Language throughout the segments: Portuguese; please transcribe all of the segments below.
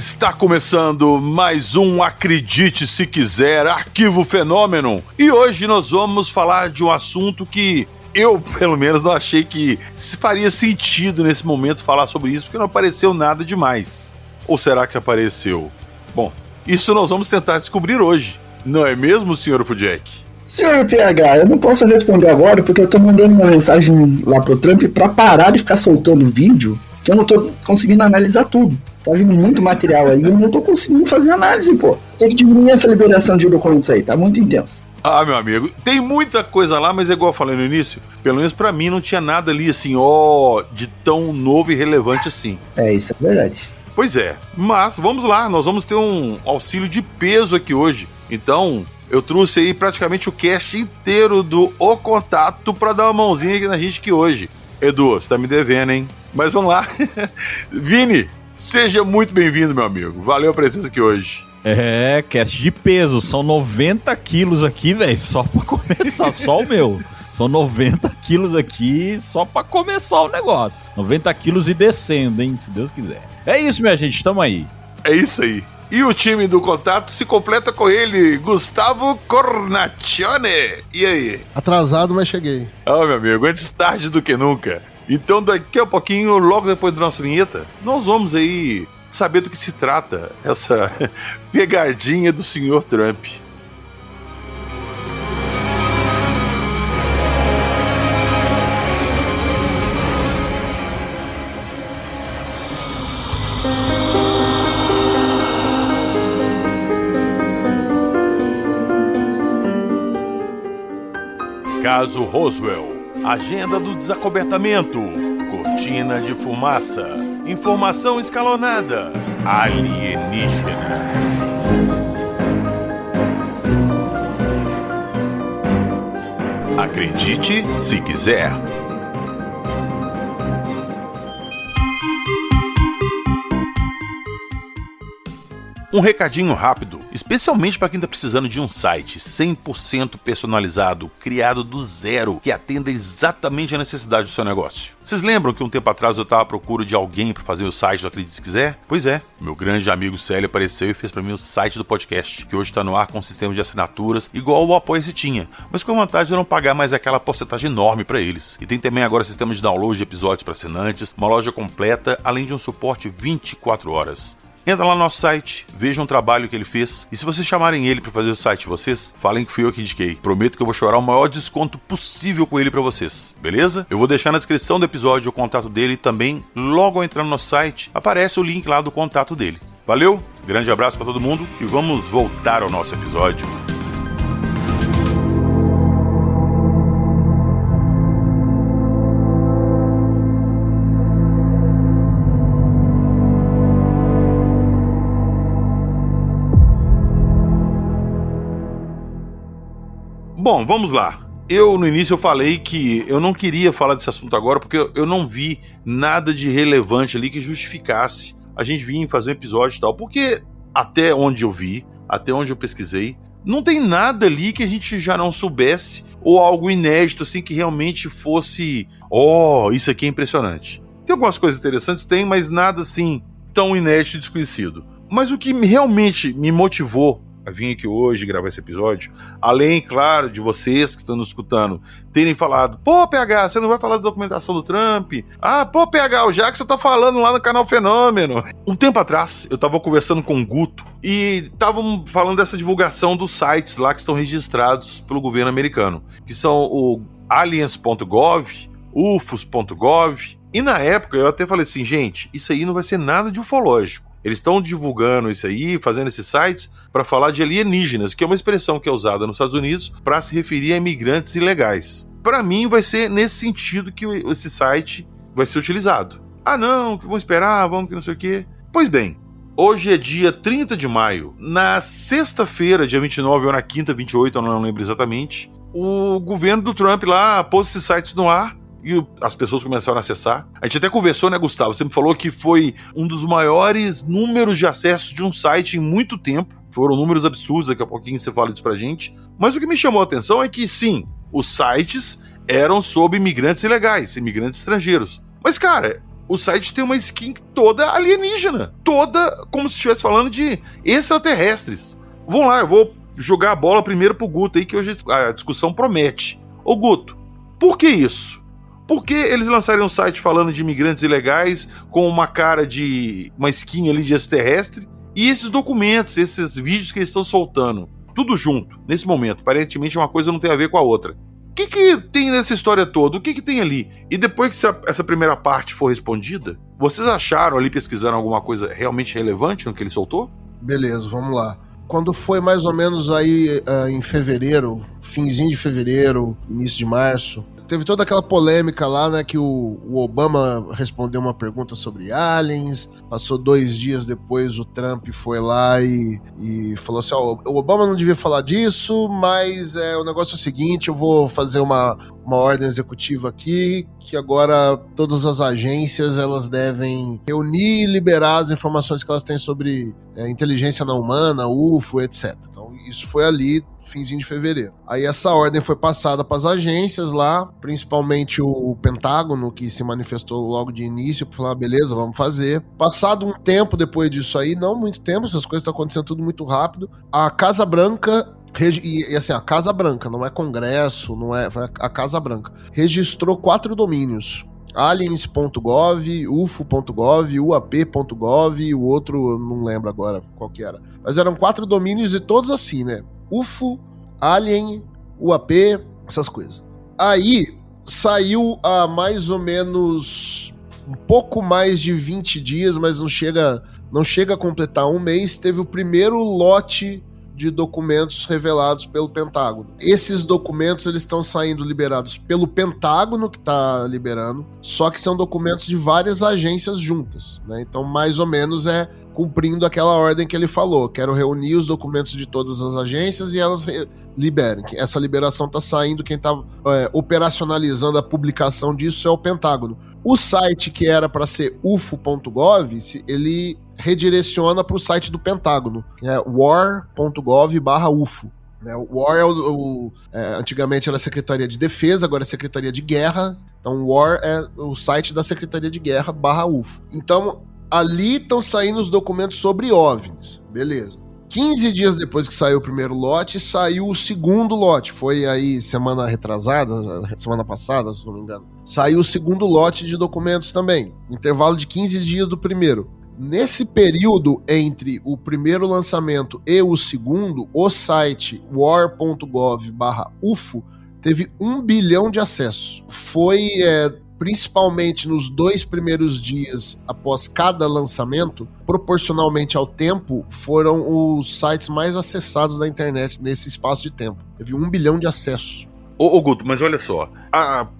Está começando mais um Acredite Se Quiser, Arquivo Fenômeno. E hoje nós vamos falar de um assunto que eu, pelo menos, não achei que faria sentido nesse momento falar sobre isso, porque não apareceu nada demais. Ou será que apareceu? Bom, isso nós vamos tentar descobrir hoje. Não é mesmo, Sr. Fudjek? Senhor PH, eu não posso responder agora porque eu tô mandando uma mensagem lá pro Trump pra parar de ficar soltando vídeo, que eu não tô conseguindo analisar tudo. Tá vindo muito material aí e eu não tô conseguindo fazer análise, pô. Tem que diminuir essa liberação de documentos aí, tá muito intenso. Ah, meu amigo, tem muita coisa lá, mas é igual eu falei no início, pelo menos pra mim não tinha nada ali assim, de tão novo e relevante assim. É, isso é verdade. Pois é, mas vamos lá, nós vamos ter um auxílio de peso aqui hoje. Então, eu trouxe aí praticamente o cast inteiro do O Contato pra dar uma mãozinha aqui na gente aqui hoje. Edu, você tá me devendo, hein? Mas vamos lá. Vini, seja muito bem-vindo, meu amigo. Valeu a presença aqui hoje. É, cast de peso. São 90 quilos aqui, velho, só pra começar, só o meu. São 90 quilos aqui só pra começar o negócio. 90 quilos e descendo, hein, se Deus quiser. É isso, minha gente, tamo aí. É isso aí. E o time do Contato se completa com ele, Gustavo Cornacchione. E aí? Atrasado, mas cheguei. Meu amigo, antes tarde do que nunca. Então, daqui a pouquinho, logo depois da nossa vinheta, nós vamos aí saber do que se trata essa pegadinha do Sr. Trump. Caso Roswell, agenda do desacobertamento, cortina de fumaça, informação escalonada, alienígenas. Acredite se quiser. Um recadinho rápido, especialmente para quem está precisando de um site 100% personalizado, criado do zero, que atenda exatamente a necessidade do seu negócio. Vocês lembram que um tempo atrás eu estava à procura de alguém para fazer o site do Acredite Se Quiser? Pois é, meu grande amigo Célio apareceu e fez para mim o site do podcast, que hoje está no ar com um sistema de assinaturas igual o Apoia-se tinha, mas com a vantagem de eu não pagar mais aquela porcentagem enorme para eles. E tem também agora sistema de download de episódios para assinantes, uma loja completa, além de um suporte 24 horas. Entra lá no nosso site, veja um trabalho que ele fez, e se vocês chamarem ele para fazer o site de vocês, falem que fui eu que indiquei. Prometo que eu vou chorar o maior desconto possível com ele para vocês, beleza? Eu vou deixar na descrição do episódio o contato dele e também, logo ao entrar no nosso site, aparece o link lá do contato dele. Valeu, grande abraço para todo mundo e vamos voltar ao nosso episódio. Bom, vamos lá. No início eu falei que eu não queria falar desse assunto agora porque eu não vi nada de relevante ali que justificasse a gente vir fazer um episódio e tal. Porque até onde eu vi, até onde eu pesquisei, não tem nada ali que a gente já não soubesse ou algo inédito assim que realmente fosse, isso aqui é impressionante. Tem algumas coisas interessantes, tem, mas nada assim tão inédito e desconhecido. Mas o que realmente me motivou a vir aqui hoje gravar esse episódio, além, claro, de vocês que estão nos escutando terem falado, pô, PH, você não vai falar da documentação do Trump? Pô, PH, o Jackson tá falando lá no canal Fenômeno. Um tempo atrás, eu tava conversando com o Guto e estavam falando dessa divulgação dos sites lá que estão registrados pelo governo americano, que são o aliens.gov, ufos.gov, e na época eu até falei assim, gente, isso aí não vai ser nada de ufológico. Eles estão divulgando isso aí, fazendo esses sites para falar de alienígenas, que é uma expressão que é usada nos Estados Unidos para se referir a imigrantes ilegais. Para mim vai ser nesse sentido que esse site vai ser utilizado. Não, que vamos esperar, vamos que não sei o quê. Pois bem, hoje é dia 30 de maio. Na sexta-feira, dia 29 ou na quinta, 28, eu não lembro exatamente, o governo do Trump lá pôs esses sites no ar e as pessoas começaram a acessar. A gente até conversou, né, Gustavo? Você me falou que foi um dos maiores números de acesso de um site em muito tempo. Foram números absurdos, daqui a pouquinho você fala isso pra gente. Mas o que me chamou a atenção é que, sim, os sites eram sobre imigrantes ilegais, imigrantes estrangeiros. Mas, cara, O site tem uma skin toda alienígena. Toda como se estivesse falando de extraterrestres. Vamos lá, eu vou jogar a bola primeiro pro Guto aí, que hoje a discussão promete. Ô Guto, por que isso? Por que eles lançarem um site falando de imigrantes ilegais com uma cara de uma skin ali de extraterrestre? E esses documentos, esses vídeos que eles estão soltando, tudo junto, nesse momento. Aparentemente uma coisa não tem a ver com a outra. O que tem nessa história toda? O que tem ali? E depois que essa primeira parte for respondida, vocês acharam ali, pesquisando alguma coisa realmente relevante no que ele soltou? Beleza, vamos lá. Quando foi mais ou menos aí em fevereiro, finzinho de fevereiro, início de março, teve toda aquela polêmica lá, né, que o Obama respondeu uma pergunta sobre aliens, passou 2 dias depois o Trump foi lá e falou assim, ó, o Obama não devia falar disso, mas o negócio é o seguinte, eu vou fazer uma ordem executiva aqui, que agora todas as agências, elas devem reunir e liberar as informações que elas têm sobre inteligência não humana, UFO, etc. Então isso foi ali, finzinho de fevereiro. Aí essa ordem foi passada para as agências lá, principalmente o Pentágono, que se manifestou logo de início, para falar, beleza, vamos fazer. Passado um tempo depois disso aí, não muito tempo, essas coisas estão acontecendo tudo muito rápido, a Casa Branca, e assim, a Casa Branca, não é Congresso, não é a Casa Branca, registrou 4 domínios. aliens.gov, ufo.gov, uap.gov e o outro, não lembro agora qual que era. Mas eram 4 domínios e todos assim, né? UFO, Alien, UAP, essas coisas. Aí saiu há mais ou menos um pouco mais de 20 dias, mas não chega a completar um mês, teve o primeiro lote de documentos revelados pelo Pentágono. Esses documentos eles estão saindo liberados pelo Pentágono, que está liberando, só que são documentos de várias agências juntas, né? Então, mais ou menos cumprindo aquela ordem que ele falou. Quero reunir os documentos de todas as agências e elas liberem. Essa liberação está saindo, quem está operacionalizando a publicação disso é o Pentágono. O site que era para ser ufo.gov, ele redireciona para o site do Pentágono, que é war.gov/ufo. War antigamente era a Secretaria de Defesa, agora é Secretaria de Guerra. Então, War é o site da Secretaria de Guerra /ufo. Então, ali estão saindo os documentos sobre OVNIs. Beleza. 15 dias depois que saiu o primeiro lote, saiu o segundo lote. Foi aí semana retrasada, semana passada, se não me engano. Saiu o segundo lote de documentos também. Intervalo de 15 dias do primeiro. Nesse período entre o primeiro lançamento e o segundo, o site war.gov/ufo teve 1 bilhão de acessos. Foi principalmente nos 2 primeiros dias após cada lançamento, proporcionalmente ao tempo, foram os sites mais acessados da internet nesse espaço de tempo. Teve 1 bilhão de acessos. Ô Guto, mas olha só,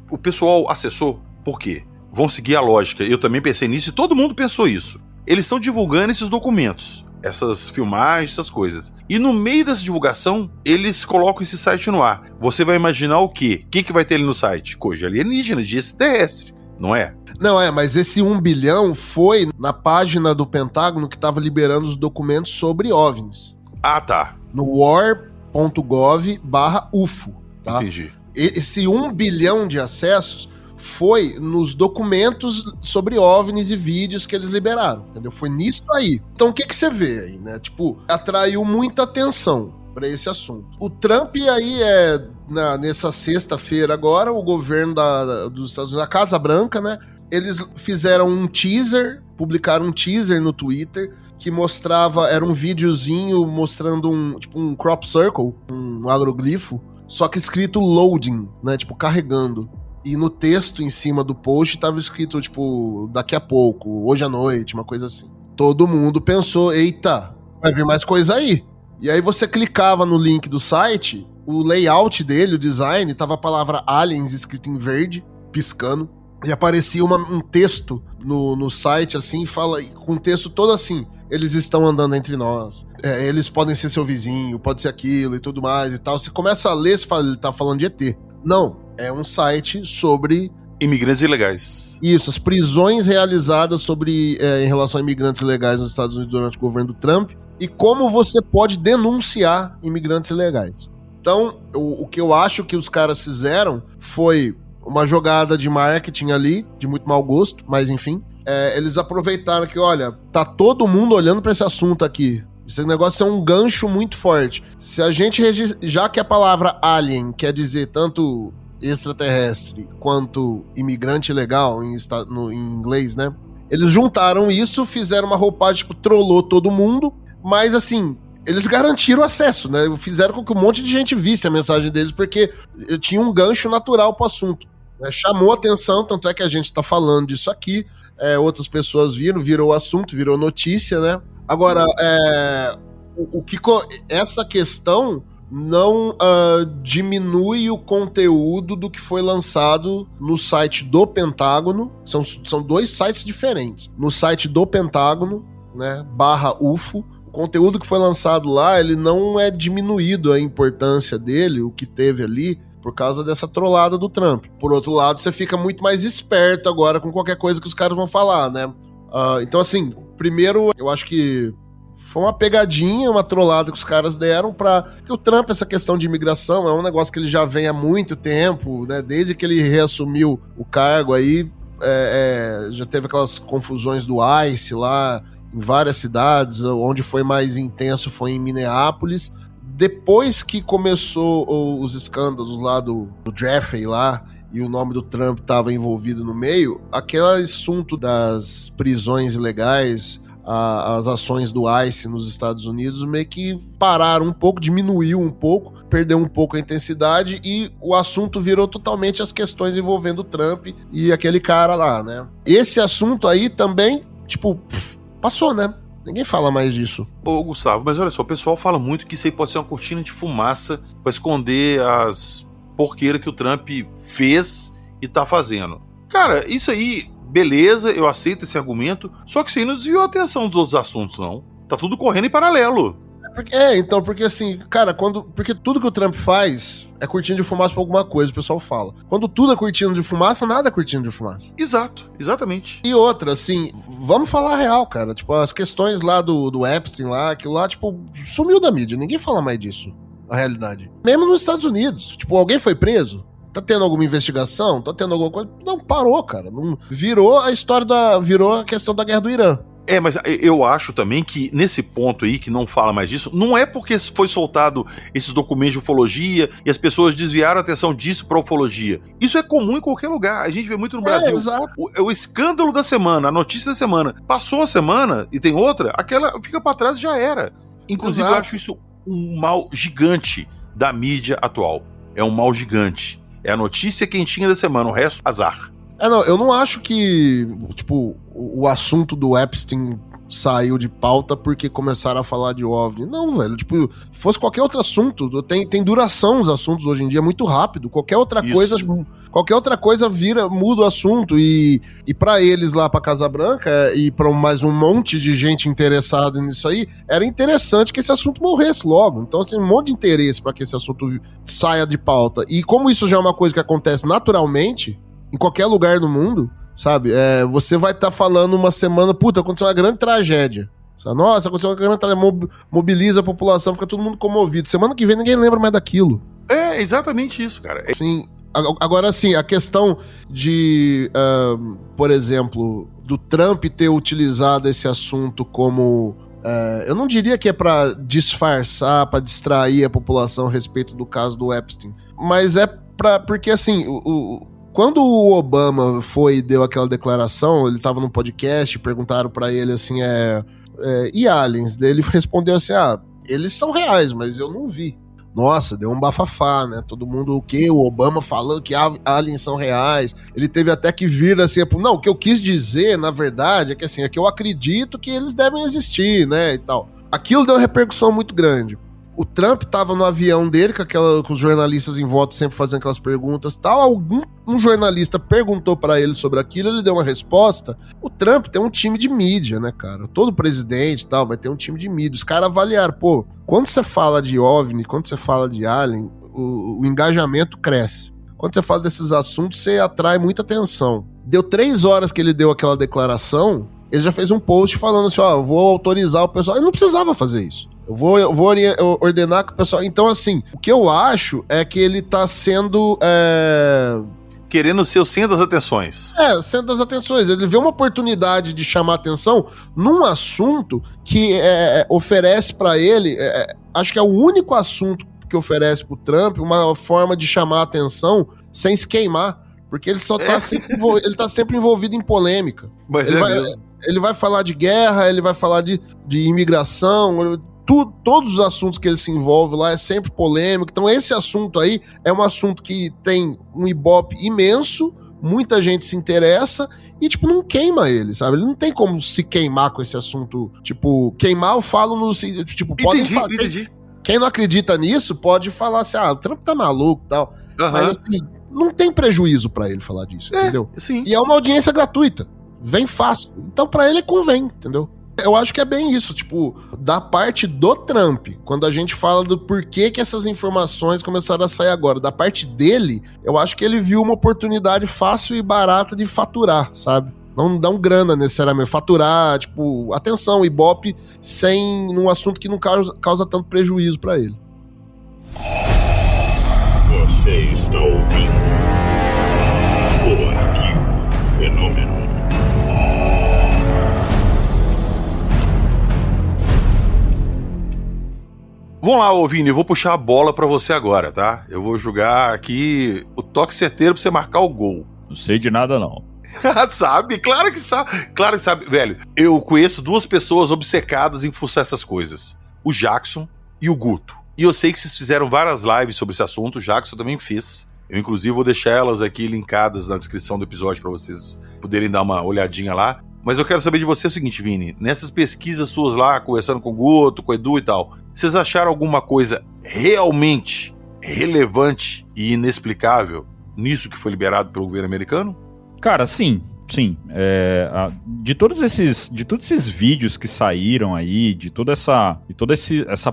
o pessoal acessou por quê? Vão seguir a lógica. Eu também pensei nisso e todo mundo pensou isso. Eles estão divulgando esses documentos, essas filmagens, essas coisas. E no meio dessa divulgação, eles colocam esse site no ar. Você vai imaginar o quê? O que vai ter ali no site? Coisa alienígena, de extraterrestre, não é? Não, mas esse 1 bilhão foi na página do Pentágono que estava liberando os documentos sobre OVNIs. Ah, tá. No war.gov/ufo. Tá? Entendi. Esse 1 bilhão de acessos foi nos documentos sobre OVNIs e vídeos que eles liberaram, entendeu? Foi nisso aí. Então o que você vê aí, né? Tipo, atraiu muita atenção para esse assunto. O Trump aí nessa sexta-feira agora, o governo dos Estados Unidos, a Casa Branca, né? Eles fizeram um teaser, publicaram um teaser no Twitter que mostrava, era um videozinho mostrando um crop circle, um agroglifo, só que escrito loading, né? Tipo, carregando. E no texto em cima do post tava escrito, tipo, daqui a pouco, hoje à noite, uma coisa assim. Todo mundo pensou, eita, vai vir mais coisa aí. E aí você clicava no link do site, o layout dele, o design, tava a palavra aliens escrito em verde, piscando. E aparecia um texto no site, assim, com um texto todo assim, eles estão andando entre nós, eles podem ser seu vizinho, pode ser aquilo e tudo mais e tal. Você começa a ler, você fala, ele tá falando de ET. Não. É um site sobre imigrantes ilegais. Isso, as prisões realizadas em relação a imigrantes ilegais nos Estados Unidos durante o governo do Trump e como você pode denunciar imigrantes ilegais. Então, o que eu acho que os caras fizeram foi uma jogada de marketing ali, de muito mau gosto, mas enfim, eles aproveitaram que, olha, tá todo mundo olhando pra esse assunto aqui. Esse negócio é um gancho muito forte. Se a gente já que a palavra alien quer dizer tanto extraterrestre quanto imigrante ilegal em inglês, né? Eles juntaram isso, fizeram uma roupagem, tipo, trollou todo mundo, mas assim, eles garantiram acesso, né? Fizeram com que um monte de gente visse a mensagem deles, porque tinha um gancho natural pro assunto. Né? Chamou atenção, tanto é que a gente tá falando disso aqui, outras pessoas viram, virou assunto, virou notícia, né? Agora, essa questão não diminui o conteúdo do que foi lançado no site do Pentágono. São dois sites diferentes. No site do Pentágono, né, /UFO, o conteúdo que foi lançado lá, ele não é diminuído a importância dele, o que teve ali, por causa dessa trollada do Trump. Por outro lado, você fica muito mais esperto agora com qualquer coisa que os caras vão falar, né? Então, assim, primeiro, eu acho que foi uma pegadinha, uma trollada que os caras deram que o Trump, essa questão de imigração, é um negócio que ele já vem há muito tempo, né? Desde que ele reassumiu o cargo aí, já teve aquelas confusões do ICE lá, em várias cidades, onde foi mais intenso foi em Minneapolis. Depois que começou os escândalos lá do Jeffrey lá, e o nome do Trump estava envolvido no meio, aquele assunto das prisões ilegais, as ações do ICE nos Estados Unidos meio que pararam um pouco, diminuiu um pouco, perdeu um pouco a intensidade e o assunto virou totalmente as questões envolvendo o Trump e aquele cara lá, né? Esse assunto aí também, tipo, passou, né? Ninguém fala mais disso. Ô, Gustavo, mas olha só, o pessoal fala muito que isso aí pode ser uma cortina de fumaça pra esconder as porqueiras que o Trump fez e tá fazendo. Cara, isso aí, beleza, eu aceito esse argumento, só que isso aí não desviou a atenção dos outros assuntos, não. Tá tudo correndo em paralelo. Porque assim, cara, porque tudo que o Trump faz é cortina de fumaça pra alguma coisa, o pessoal fala. Quando tudo é cortina de fumaça, nada é cortina de fumaça. Exato, exatamente. E outra, assim, vamos falar a real, cara. Tipo, as questões lá do Epstein lá, aquilo lá, tipo, sumiu da mídia. Ninguém fala mais disso, a realidade. Mesmo nos Estados Unidos. Tipo, alguém foi preso? Tá tendo alguma investigação? Tá tendo alguma coisa? Não, parou, cara. Não, virou a questão da guerra do Irã. Mas eu acho também que nesse ponto aí, que não fala mais disso, não é porque foi soltado esses documentos de ufologia e as pessoas desviaram a atenção disso pra ufologia. Isso é comum em qualquer lugar. A gente vê muito no Brasil. Exato. O escândalo da semana, a notícia da semana. Passou a semana e tem outra, aquela fica pra trás e já era. Inclusive, Exato. eu acho isso um mal gigante da mídia atual. É um mal gigante. É a notícia quentinha da semana, o resto, azar. Não, eu não acho que, tipo, o assunto do Epstein saiu de pauta porque começaram a falar de OVNI. Não, velho, tipo, fosse qualquer outro assunto, tem duração os assuntos hoje em dia, muito rápido. Qualquer outra coisa muda o assunto e pra eles lá pra Casa Branca e pra mais um monte de gente interessada nisso aí, era interessante que esse assunto morresse logo. Então tem um monte de interesse pra que esse assunto saia de pauta. E como isso já é uma coisa que acontece naturalmente, em qualquer lugar do mundo, sabe? Você vai estar falando uma semana, puta, aconteceu uma grande tragédia. Sabe? Nossa, aconteceu uma grande tragédia, mobiliza a população, fica todo mundo comovido. Semana que vem ninguém lembra mais daquilo. É exatamente isso, cara. Sim. Agora, assim, a questão de, por exemplo, do Trump ter utilizado esse assunto como... eu não diria que é pra disfarçar, pra distrair a população a respeito do caso do Epstein, mas porque, assim, quando o Obama foi e deu aquela declaração, ele tava num podcast, perguntaram pra ele assim, e aliens? Daí ele respondeu assim, eles são reais, mas eu não vi. Nossa, deu um bafafá, né? Todo mundo, o quê? O Obama falando que aliens são reais. Ele teve até que vir assim, não, o que eu quis dizer, na verdade, é que assim, é que eu acredito que eles devem existir, né, e tal. Aquilo deu uma repercussão muito grande. O Trump tava no avião dele, com os jornalistas em volta sempre fazendo aquelas perguntas e tal. Um jornalista perguntou pra ele sobre aquilo, ele deu uma resposta. O Trump tem um time de mídia, né, cara? Todo presidente e tal vai ter um time de mídia. Os caras avaliaram, quando você fala de OVNI, quando você fala de alien, o engajamento cresce. Quando você fala desses assuntos, você atrai muita atenção. Deu 3 horas que ele deu aquela declaração, ele já fez um post falando assim, eu vou autorizar o pessoal. Ele não precisava fazer isso. Eu vou ordenar que o pessoal... Então, assim, o que eu acho é que ele tá sendo querendo ser o centro das atenções. Centro das atenções. Ele vê uma oportunidade de chamar atenção num assunto que oferece pra ele, acho que é o único assunto que oferece pro Trump uma forma de chamar atenção sem se queimar, porque ele só tá ele tá sempre envolvido em polêmica. Mas ele vai falar de guerra, ele vai falar de imigração, todos os assuntos que ele se envolve lá é sempre polêmico. Então esse assunto aí é um assunto que tem um ibope imenso, muita gente se interessa e, tipo, não queima ele, sabe? Ele não tem como se queimar com esse assunto. Tipo, queimar eu falo no... Tipo, Entendi. Quem não acredita nisso pode falar assim, o Trump tá maluco e tal. Mas assim, não tem prejuízo pra ele falar disso, entendeu? Sim. E é uma audiência gratuita. Vem fácil. Então pra ele convém, entendeu? Eu acho que é bem isso, tipo, da parte do Trump, quando a gente fala do porquê que essas informações começaram a sair agora, da parte dele, eu acho que ele viu uma oportunidade fácil e barata de faturar, sabe? Não dão grana necessariamente, faturar, tipo, atenção, Ibope, num assunto que não causa tanto prejuízo pra ele. Você está ouvindo o Arquivo Fenômeno. Vamos lá, ô Vini, eu vou puxar a bola pra você agora, tá? Eu vou jogar aqui o toque certeiro pra você marcar o gol. Não sei de nada, não. Sabe? Claro que sabe. Velho, eu conheço duas pessoas obcecadas em fuçar essas coisas. O Jackson e o Guto. E eu sei que vocês fizeram várias lives sobre esse assunto, o Jackson também fez. Eu, inclusive, vou deixar elas aqui linkadas na descrição do episódio pra vocês poderem dar uma olhadinha lá. Mas eu quero saber de você o seguinte, Vini. Nessas pesquisas suas lá, conversando com o Guto, com o Edu e tal, vocês acharam alguma coisa realmente relevante e inexplicável nisso que foi liberado pelo governo americano? Cara, sim. De todos esses vídeos que saíram aí, de toda essa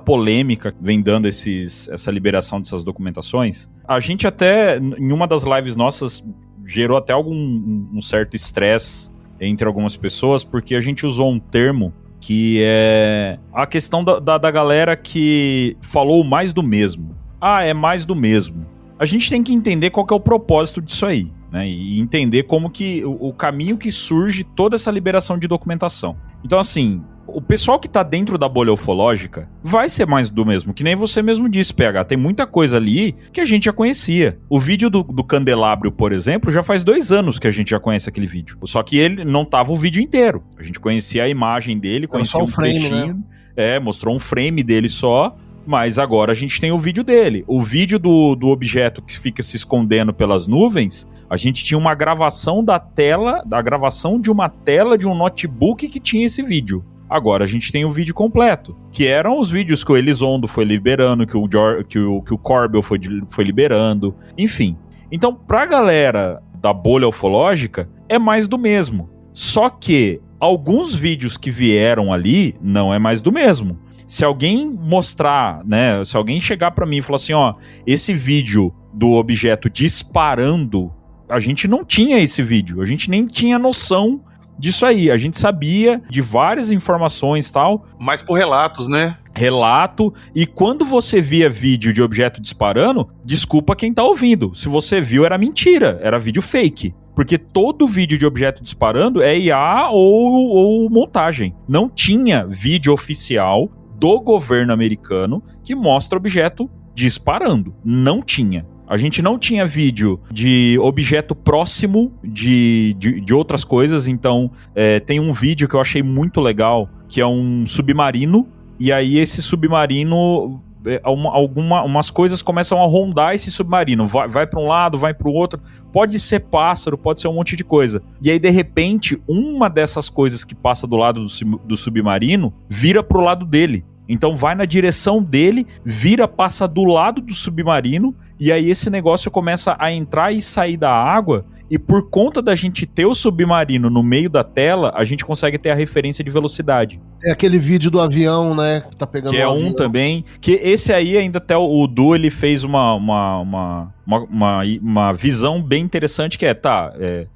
polêmica que vem dando essa liberação dessas documentações, a gente até, em uma das lives nossas, gerou até um certo estresse entre algumas pessoas, porque a gente usou um termo que é a questão da galera que falou mais do mesmo. É mais do mesmo. A gente tem que entender qual que é o propósito disso aí, né? E entender como que o caminho que surge toda essa liberação de documentação. Então, assim, o pessoal que tá dentro da bolha ufológica vai ser mais do mesmo, que nem você mesmo disse, PH. Tem muita coisa ali que a gente já conhecia. O vídeo do Candelabro, por exemplo, já faz 2 anos que a gente já conhece aquele vídeo. Só que ele não tava o vídeo inteiro. A gente conhecia a imagem dele, conhecia só o frame, trechinho, né? Mostrou um frame dele só. Mas agora a gente tem o vídeo dele. O vídeo do objeto que fica se escondendo pelas nuvens, a gente tinha uma gravação da gravação de uma tela de um notebook que tinha esse vídeo. Agora a gente tem o vídeo completo, que eram os vídeos que o Elizondo foi liberando, que o Corbel foi liberando, enfim. Então, pra galera da bolha ufológica, é mais do mesmo. Só que alguns vídeos que vieram ali, não é mais do mesmo. Se alguém mostrar, né, se alguém chegar pra mim e falar assim, esse vídeo do objeto disparando, a gente não tinha esse vídeo, a gente nem tinha noção disso aí, a gente sabia de várias informações e tal. Mas por relatos, né? Relato, e quando você via vídeo de objeto disparando, desculpa quem tá ouvindo, se você viu era mentira, era vídeo fake. Porque todo vídeo de objeto disparando é IA ou montagem. Não tinha vídeo oficial do governo americano que mostra objeto disparando. Não tinha. A gente não tinha vídeo de objeto próximo de outras coisas, então tem um vídeo que eu achei muito legal, que é um submarino, e aí esse submarino, umas coisas começam a rondar esse submarino, vai para um lado, vai para o outro, pode ser pássaro, pode ser um monte de coisa. E aí, de repente, uma dessas coisas que passa do lado do submarino vira pro lado dele. Então vai na direção dele, passa do lado do submarino, e aí esse negócio começa a entrar e sair da água, e por conta da gente ter o submarino no meio da tela, a gente consegue ter a referência de velocidade. É aquele vídeo do avião, né? Que tá pegando que é um também. Que esse aí ainda até o Du, ele fez uma visão bem interessante, que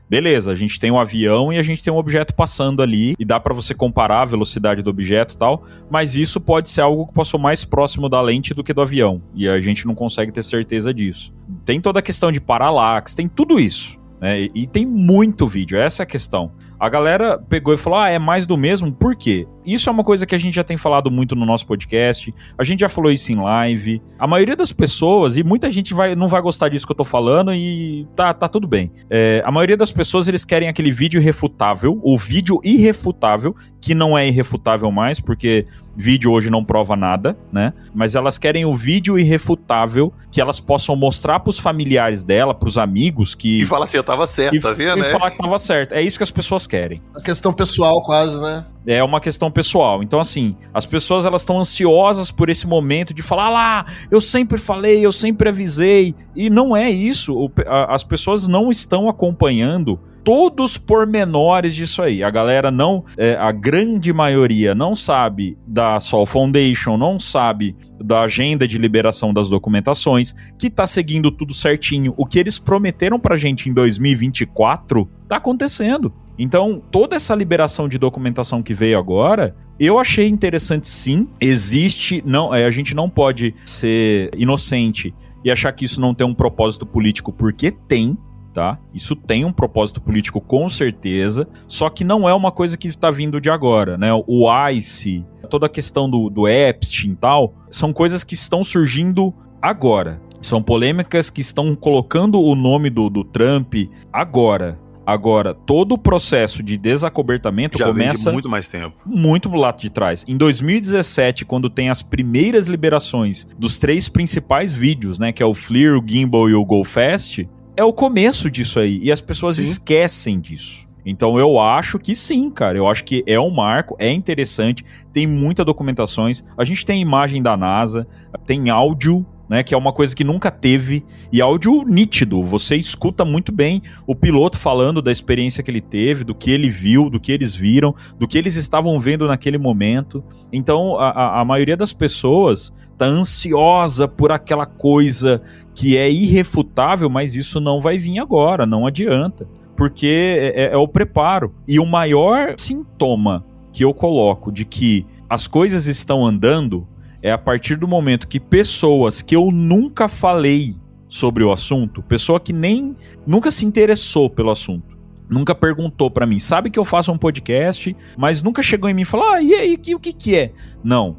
beleza, a gente tem um avião e a gente tem um objeto passando ali, e dá pra você comparar a velocidade do objeto e tal, mas isso pode ser algo que passou mais próximo da lente do que do avião, e a gente não consegue ter certeza disso. Tem toda a questão de paralaxe, tem tudo isso. né? E tem muito vídeo, essa é a questão. A galera pegou e falou, é mais do mesmo, por quê? Isso é uma coisa que a gente já tem falado muito no nosso podcast, a gente já falou isso em live, a maioria das pessoas, e muita gente não vai gostar disso que eu tô falando e tá tudo bem. A maioria das pessoas, eles querem aquele vídeo irrefutável, o vídeo irrefutável, que não é irrefutável mais, porque vídeo hoje não prova nada, né? Mas elas querem o vídeo irrefutável, que elas possam mostrar pros familiares dela, pros amigos, que... E falar assim, eu tava certo, tá vendo, né? E falar que tava certo. É isso que as pessoas querem. A questão pessoal quase, né? É uma questão pessoal. Então, assim, as pessoas, elas estão ansiosas por esse momento de falar, lá, eu sempre falei, eu sempre avisei. E não é isso. As pessoas não estão acompanhando todos os pormenores disso aí. A galera não, a grande maioria não sabe da Sol Foundation, não sabe da agenda de liberação das documentações, que tá seguindo tudo certinho. O que eles prometeram pra gente em 2024 tá acontecendo. Então, toda essa liberação de documentação que veio agora, eu achei interessante sim. Existe, a gente não pode ser inocente e achar que isso não tem um propósito político, porque tem, tá? Isso tem um propósito político com certeza, só que não é uma coisa que tá vindo de agora, né? O ICE, toda a questão do Epstein e tal, são coisas que estão surgindo agora. São polêmicas que estão colocando o nome do Trump agora. Agora, todo o processo de desacobertamento já começa muito mais tempo. Muito lá de trás. Em 2017, quando tem as primeiras liberações dos 3 principais vídeos, né, que é o FLIR, o Gimbal e o Go Fast, é o começo disso aí, e as pessoas esquecem disso. Então eu acho que sim, cara, eu acho que é um marco, é interessante, tem muitas documentações, a gente tem imagem da NASA, tem áudio, né, que é uma coisa que nunca teve, e áudio nítido, você escuta muito bem o piloto falando da experiência que ele teve, do que ele viu, do que eles viram, do que eles estavam vendo naquele momento. Então a maioria das pessoas tá ansiosa por aquela coisa que é irrefutável, mas isso não vai vir agora, não adianta, porque é o preparo. E o maior sintoma que eu coloco de que as coisas estão andando é a partir do momento que pessoas que eu nunca falei sobre o assunto, pessoa que nem nunca se interessou pelo assunto, nunca perguntou pra mim, sabe que eu faço um podcast, mas nunca chegou em mim e falou, e aí, o que é? Não,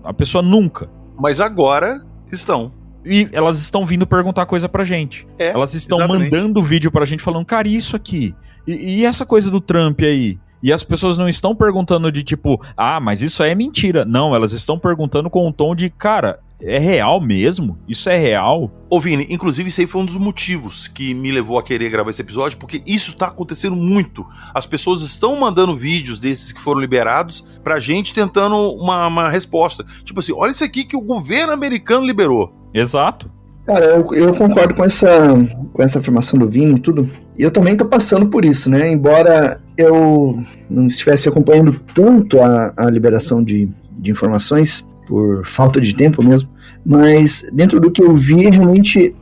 a pessoa nunca. Mas agora estão. E elas estão vindo perguntar coisa pra gente. Elas estão mandando vídeo pra gente falando, cara, isso aqui, e essa coisa do Trump aí? E as pessoas não estão perguntando de tipo, mas isso aí é mentira. Não, elas estão perguntando com um tom de, cara, é real mesmo? Isso é real? Ô Vini, inclusive isso aí foi um dos motivos que me levou a querer gravar esse episódio, porque isso tá acontecendo muito. As pessoas estão mandando vídeos desses que foram liberados pra gente tentando uma resposta. Tipo assim, olha isso aqui que o governo americano liberou. Exato. Cara, eu concordo com essa afirmação do Vini e tudo. E eu também tô passando por isso, né? Embora eu não estivesse acompanhando tanto a liberação de informações, por falta de tempo mesmo, mas dentro do que eu vi, realmente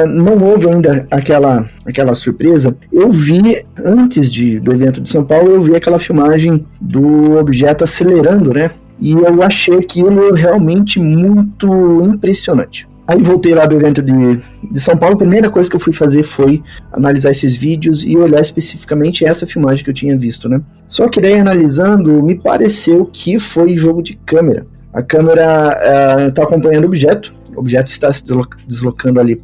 não houve ainda aquela surpresa. Eu vi, antes do evento de São Paulo, eu vi aquela filmagem do objeto acelerando, né? E eu achei aquilo realmente muito impressionante. Aí voltei lá do evento de São Paulo, a primeira coisa que eu fui fazer foi analisar esses vídeos e olhar especificamente essa filmagem que eu tinha visto, né? Só que daí, analisando, me pareceu que foi jogo de câmera. A câmera está acompanhando o objeto está se deslocando ali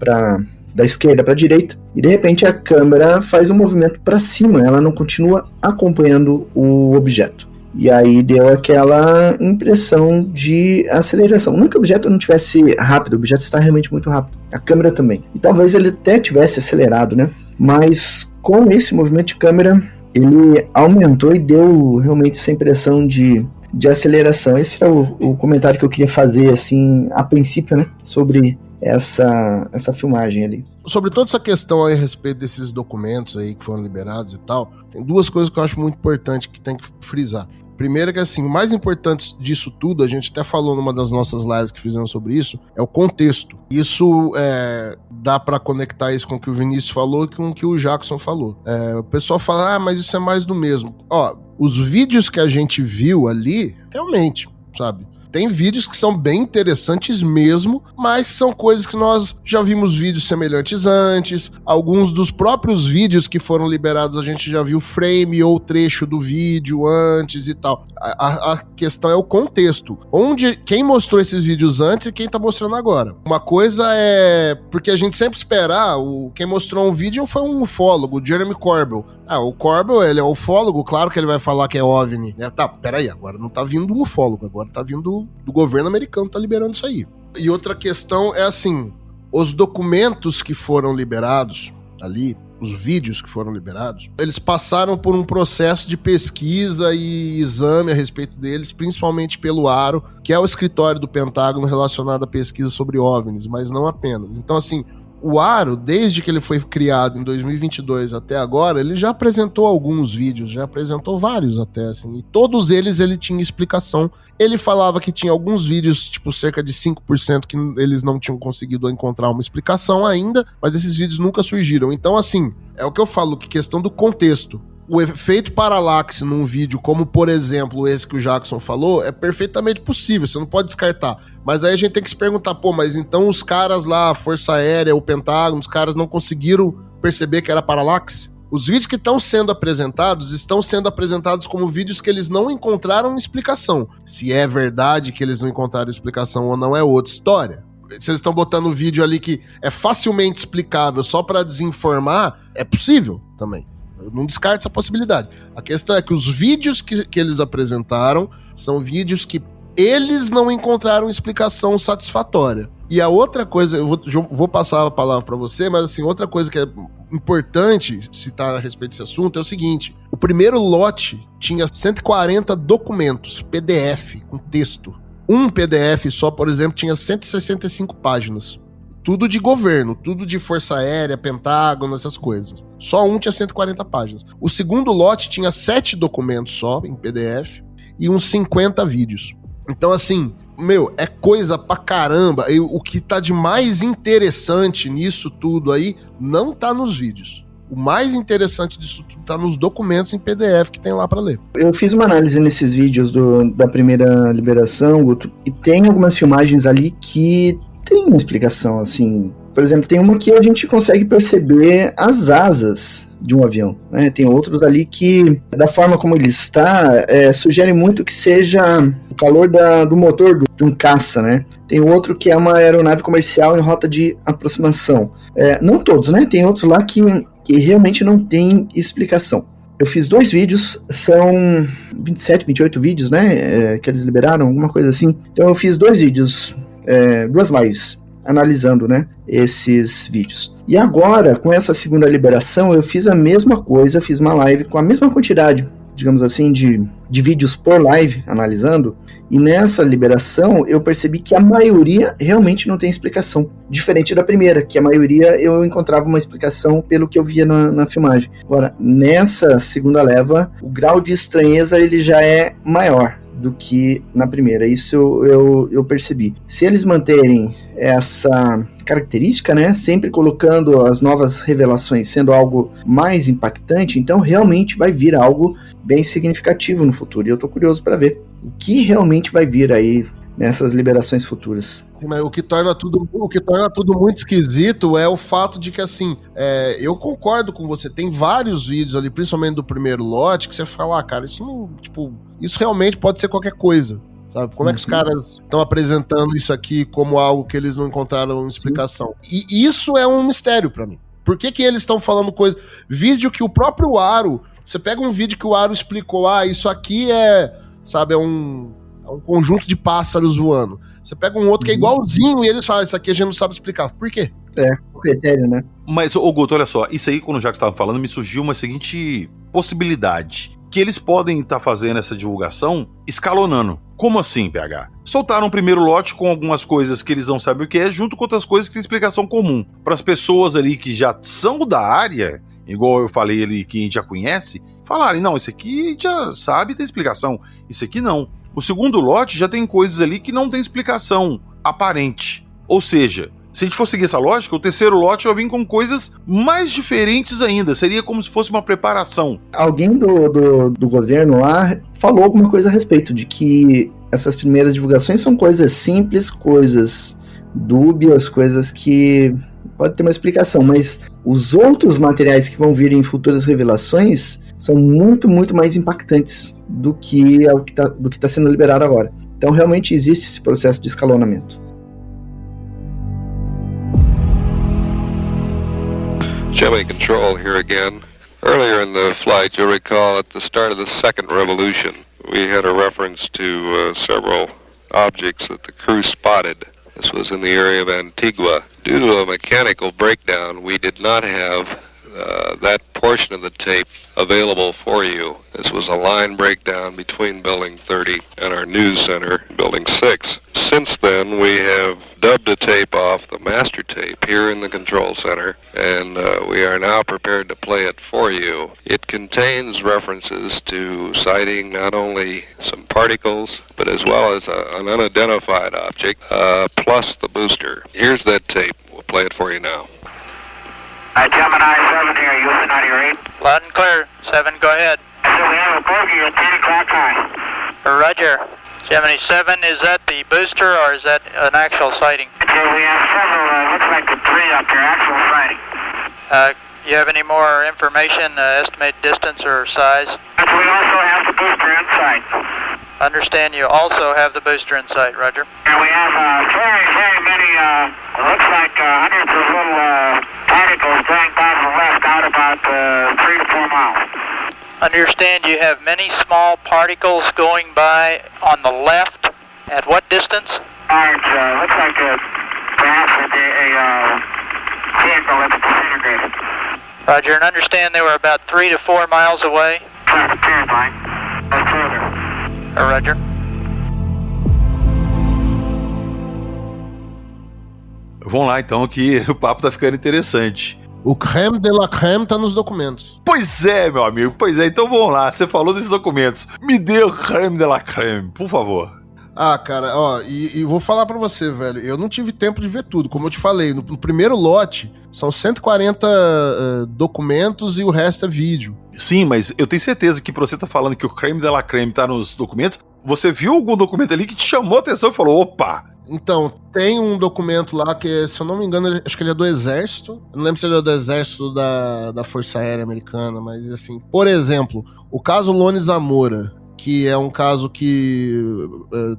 da esquerda para a direita, e de repente a câmera faz um movimento para cima, ela não continua acompanhando o objeto. E aí deu aquela impressão de aceleração. Não que o objeto não tivesse rápido, o objeto está realmente muito rápido. A câmera também. E talvez ele até tivesse acelerado, né? Mas com esse movimento de câmera, ele aumentou e deu realmente essa impressão de aceleração. Esse é o comentário que eu queria fazer, assim, a princípio, né? Sobre essa filmagem ali. Sobre toda essa questão aí a respeito desses documentos aí que foram liberados e tal, tem duas coisas que eu acho muito importante que tem que frisar. Primeiro é que, assim, o mais importante disso tudo, a gente até falou numa das nossas lives que fizemos sobre isso, é o contexto. Isso dá pra conectar isso com o que o Vinícius falou e com o que o Jackson falou. O pessoal fala, mas isso é mais do mesmo. Ó, os vídeos que a gente viu ali, realmente, sabe? Tem vídeos que são bem interessantes mesmo, mas são coisas que nós já vimos vídeos semelhantes antes. Alguns dos próprios vídeos que foram liberados, a gente já viu frame ou trecho do vídeo antes e tal. A questão é o contexto. Quem mostrou esses vídeos antes e quem tá mostrando agora. Uma coisa é... Porque a gente sempre espera... Quem mostrou um vídeo foi um ufólogo, o Jeremy Corbell. O Corbell, ele é ufólogo, claro que ele vai falar que é OVNI. Tá, peraí, agora não tá vindo um ufólogo, agora tá vindo do governo americano, tá liberando isso aí. E outra questão é assim, os documentos que foram liberados ali, os vídeos que foram liberados, eles passaram por um processo de pesquisa e exame a respeito deles, principalmente pelo AARO, que é o escritório do Pentágono relacionado à pesquisa sobre OVNIs, mas não apenas. Então, assim, o AARO, desde que ele foi criado em 2022 até agora, ele já apresentou alguns vídeos, já apresentou vários até, assim, e todos eles ele tinha explicação. Ele falava que tinha alguns vídeos, tipo, cerca de 5% que eles não tinham conseguido encontrar uma explicação ainda, mas esses vídeos nunca surgiram. Então, assim, é o que eu falo, que questão do contexto. O efeito paralaxe num vídeo, como por exemplo esse que o Jackson falou, é perfeitamente possível, você não pode descartar. Mas aí a gente tem que se perguntar, mas então os caras lá, a Força Aérea, o Pentágono, os caras não conseguiram perceber que era paralaxe? Os vídeos que estão sendo apresentados como vídeos que eles não encontraram explicação. Se é verdade que eles não encontraram explicação ou não é outra história. Se eles estão botando um vídeo ali que é facilmente explicável só para desinformar, é possível também. Eu não descarto essa possibilidade. A questão é que os vídeos que eles apresentaram são vídeos que eles não encontraram explicação satisfatória. E a outra coisa, eu vou passar a palavra para você, mas assim, outra coisa que é importante citar a respeito desse assunto é o seguinte: o primeiro lote tinha 140 documentos, PDF, com texto. Um PDF só, por exemplo, tinha 165 páginas. Tudo de governo, tudo de Força Aérea, Pentágono, essas coisas. Só um tinha 140 páginas. O segundo lote tinha 7 documentos só, em PDF, e uns 50 vídeos. Então, assim, é coisa pra caramba. E o que tá de mais interessante nisso tudo aí, não tá nos vídeos. O mais interessante disso tudo tá nos documentos em PDF que tem lá pra ler. Eu fiz uma análise nesses vídeos da primeira liberação, Guto, e tem algumas filmagens ali que tem uma explicação, assim. Por exemplo, tem uma que a gente consegue perceber as asas de um avião, né? Tem outros ali que, da forma como ele está, sugere muito que seja o calor do motor de um caça, né? Tem outro que é uma aeronave comercial em rota de aproximação. Não todos, né? Tem outros lá que realmente não tem explicação. Eu fiz 2 vídeos, são 27, 28 vídeos, né? Que eles liberaram, alguma coisa assim. Então eu fiz 2 vídeos, 2 lives, analisando, né, esses vídeos. E agora, com essa segunda liberação, eu fiz a mesma coisa, fiz uma live com a mesma quantidade, digamos assim, de vídeos por live, analisando, e nessa liberação eu percebi que a maioria realmente não tem explicação, diferente da primeira, que a maioria eu encontrava uma explicação pelo que eu via na filmagem. Agora, nessa segunda leva, o grau de estranheza ele já é maior do que na primeira, isso eu percebi. Se eles manterem essa característica, né, sempre colocando as novas revelações sendo algo mais impactante, então realmente vai vir algo bem significativo no futuro, e eu tô curioso para ver o que realmente vai vir aí nessas liberações futuras. Sim, mas o que torna tudo muito esquisito é o fato de que, assim, eu concordo com você, tem vários vídeos ali, principalmente do primeiro lote, que você fala, cara, isso não, isso realmente pode ser qualquer coisa, sabe? Como é que os caras estão apresentando isso aqui como algo que eles não encontraram explicação? Sim. E isso é um mistério pra mim. Por que eles estão falando coisa? Vídeo que o próprio AARO, você pega um vídeo que o AARO explicou, isso aqui sabe, é um conjunto de pássaros voando. Você pega um outro que é igualzinho e eles falam, isso aqui a gente não sabe explicar. Por quê? O critério, né? Mas, Guto, olha só, isso aí, quando o Jacques estava falando, me surgiu uma seguinte possibilidade, que eles podem estar fazendo essa divulgação escalonando. Como assim, PH? Soltaram o primeiro lote com algumas coisas que eles não sabem o que é, junto com outras coisas que tem explicação comum. Para as pessoas ali que já são da área, igual eu falei ali, que a gente já conhece, falarem, não, isso aqui a gente já sabe, tem explicação, isso aqui não. O segundo lote já tem coisas ali que não tem explicação aparente. Ou seja, Se a gente for seguir essa lógica, o terceiro lote vai vir com coisas mais diferentes ainda. Seria como se fosse uma preparação. Alguém do governo lá falou alguma coisa a respeito de que essas primeiras divulgações são coisas simples, coisas dúbias, coisas que pode ter uma explicação, mas os outros materiais que vão vir em futuras revelações são muito, muito mais impactantes do que está sendo liberado agora. Então realmente existe esse processo de escalonamento. Gemini Control here again. Earlier in the flight, you'll recall at the start of the second revolution, we had a reference to several objects that the crew spotted. This was in the area of Antigua. Due to a mechanical breakdown, we did not have that portion of the tape available for you. This was a line breakdown between Building 30 and our news center, Building 6. Since then, we have dubbed a tape off the master tape here in the control center, and we are now prepared to play it for you. It contains references to sighting not only some particles, but as well as an unidentified object, plus the booster. Here's that tape. We'll play it for you now. Gemini 7 here, Houston 98. Loud and clear. 7, go ahead. So we have a bogey at 10 o'clock high. Roger. Gemini 7, is that the booster or is that an actual sighting? Okay, we have several, looks like the 3 up here, actual sighting. You have any more information, estimated distance or size? And we also have the booster in sight. Understand you also have the booster in sight, Roger. And we have very, very many, looks like hundreds of little particles going by to the left out about 3 to 4 miles. Understand you have many small particles going by on the left. At what distance? Large, looks like perhaps a vehicle that's disintegrated. Roger, and understand they were about 3 to 4 miles away? That's terrifying. Or further. Roger. Vamos lá então, que o papo tá ficando interessante. O creme de la creme tá nos documentos. Pois é, meu amigo, pois é. Então vamos lá, você falou desses documentos. Me dê o creme de la creme, por favor. Ah, cara, ó, e vou falar pra você, velho, eu não tive tempo de ver tudo, como eu te falei, no primeiro lote são 140 documentos e o resto é vídeo. Sim, mas eu tenho certeza que pra você tá falando que o creme de la creme tá nos documentos, você viu algum documento ali que te chamou a atenção e falou, opa! Então, tem um documento lá que, se eu não me engano, acho que ele é do Exército, eu não lembro se ele é do Exército da Força Aérea Americana, mas assim, por exemplo, o caso Lone Zamora, que é um caso que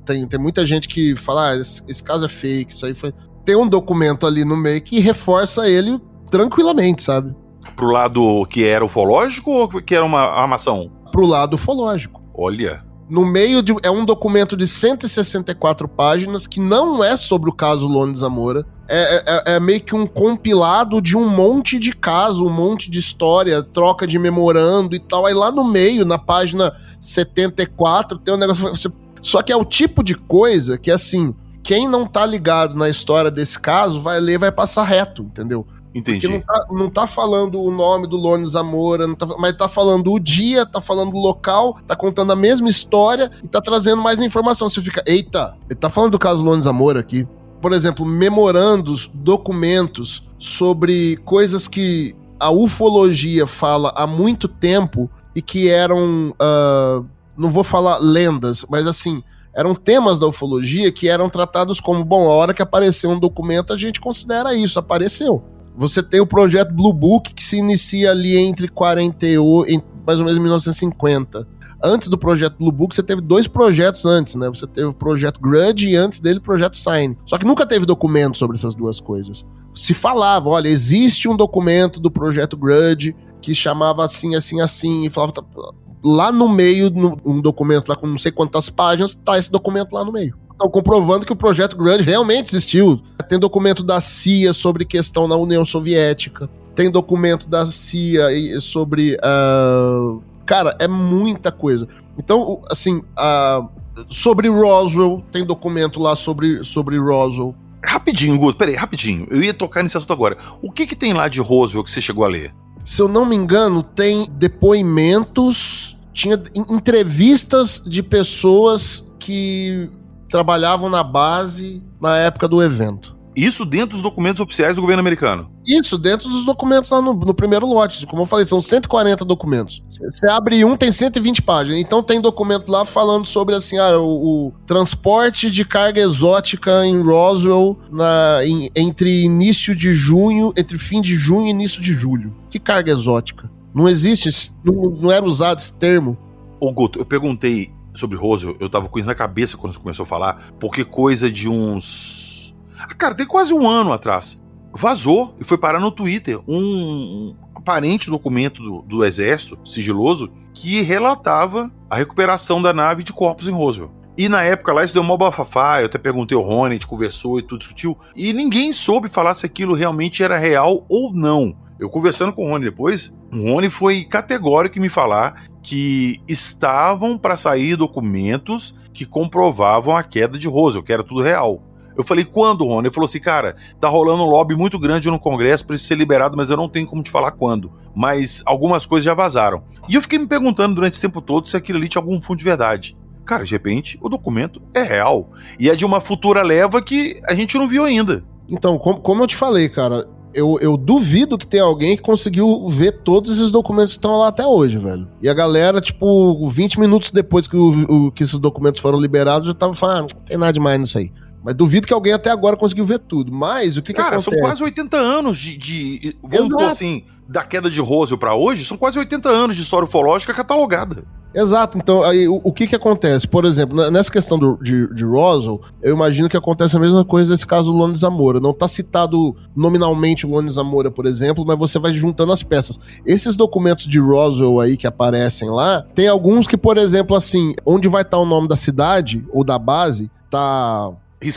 tem muita gente que fala, esse caso é fake, isso aí foi... Tem um documento ali no meio que reforça ele tranquilamente, sabe? Pro lado que era ufológico ou que era uma armação? Pro lado ufológico. Olha. No meio é um documento de 164 páginas que não é sobre o caso Lone Zamora. É meio que um compilado de um monte de caso, um monte de história, troca de memorando e tal. Aí lá no meio, na página 74, tem um negócio... Só que é o tipo de coisa que, assim, quem não tá ligado na história desse caso vai ler e vai passar reto, entendeu? Entendi. Porque não tá falando o nome do Lone Zamora, mas tá falando o dia, tá falando o local, tá contando a mesma história e tá trazendo mais informação. Você fica, eita, ele tá falando do caso Lone Zamora aqui. Por exemplo, memorandos, documentos sobre coisas que a ufologia fala há muito tempo e que eram, não vou falar lendas, mas assim, eram temas da ufologia que eram tratados como, bom, a hora que apareceu um documento a gente considera isso, apareceu. Você tem o projeto Blue Book, que se inicia ali entre 48, mais ou menos em 1950. Antes do projeto Blue Book, você teve 2 projetos antes, né? Você teve o projeto Grudge e antes dele o projeto Sign. Só que nunca teve documento sobre essas duas coisas. Se falava, olha, existe um documento do projeto Grudge que chamava assim, assim, assim, e falava... Lá no meio, um documento lá com não sei quantas páginas, tá esse documento lá no meio. Estão comprovando que o projeto Grudge realmente existiu. Tem documento da CIA sobre questão na União Soviética. Tem documento da CIA sobre... Cara, é muita coisa. Então, assim, sobre Roswell, tem documento lá sobre Roswell. Rapidinho, Guto, peraí, rapidinho. Eu ia tocar nesse assunto agora. O que tem lá de Roswell que você chegou a ler? Se eu não me engano, tem depoimentos, tinha entrevistas de pessoas que trabalhavam na base na época do evento. Isso dentro dos documentos oficiais do governo americano? Isso, dentro dos documentos lá no primeiro lote. Como eu falei, são 140 documentos. Você abre tem 120 páginas. Então tem documento lá falando sobre, assim, o transporte de carga exótica em Roswell entre fim de junho e início de julho. Que carga exótica? Não existe, não era usado esse termo. Ô Guto, eu perguntei sobre Roswell, eu tava com isso na cabeça quando você começou a falar, porque coisa de uns... Cara, tem quase um ano atrás, vazou e foi parar no Twitter um aparente documento do Exército, sigiloso, que relatava a recuperação da nave de corpos em Roswell. E na época lá isso deu mó bafafá, eu até perguntei ao Rony, a gente conversou e tudo discutiu, e ninguém soube falar se aquilo realmente era real ou não. Eu conversando com o Rony depois, o Rony foi categórico em me falar que estavam para sair documentos que comprovavam a queda de Roswell, que era tudo real. Eu falei, quando, Rony? Ele falou assim, cara, tá rolando um lobby muito grande no Congresso para isso ser liberado, mas eu não tenho como te falar quando. Mas algumas coisas já vazaram. E eu fiquei me perguntando durante esse tempo todo se aquilo ali tinha algum fundo de verdade. Cara, de repente, o documento é real. E é de uma futura leva que a gente não viu ainda. Então, como eu te falei, cara, eu duvido que tenha alguém que conseguiu ver todos esses documentos que estão lá até hoje, velho. E a galera, tipo, 20 minutos depois que esses documentos foram liberados, já tava falando, não tem nada demais nisso aí. Mas duvido que alguém até agora conseguiu ver tudo. Mas o que acontece? Cara, são quase 80 anos vamos pôr assim, da queda de Roswell pra hoje, são quase 80 anos de história ufológica catalogada. Exato, então aí o que acontece? Por exemplo, nessa questão de Roswell, eu imagino que acontece a mesma coisa nesse caso do Lone Zamora. Não tá citado nominalmente o Lone Zamora, por exemplo, mas você vai juntando as peças. Esses documentos de Roswell aí que aparecem lá, tem alguns que, por exemplo, assim, onde vai estar o nome da cidade ou da base, tá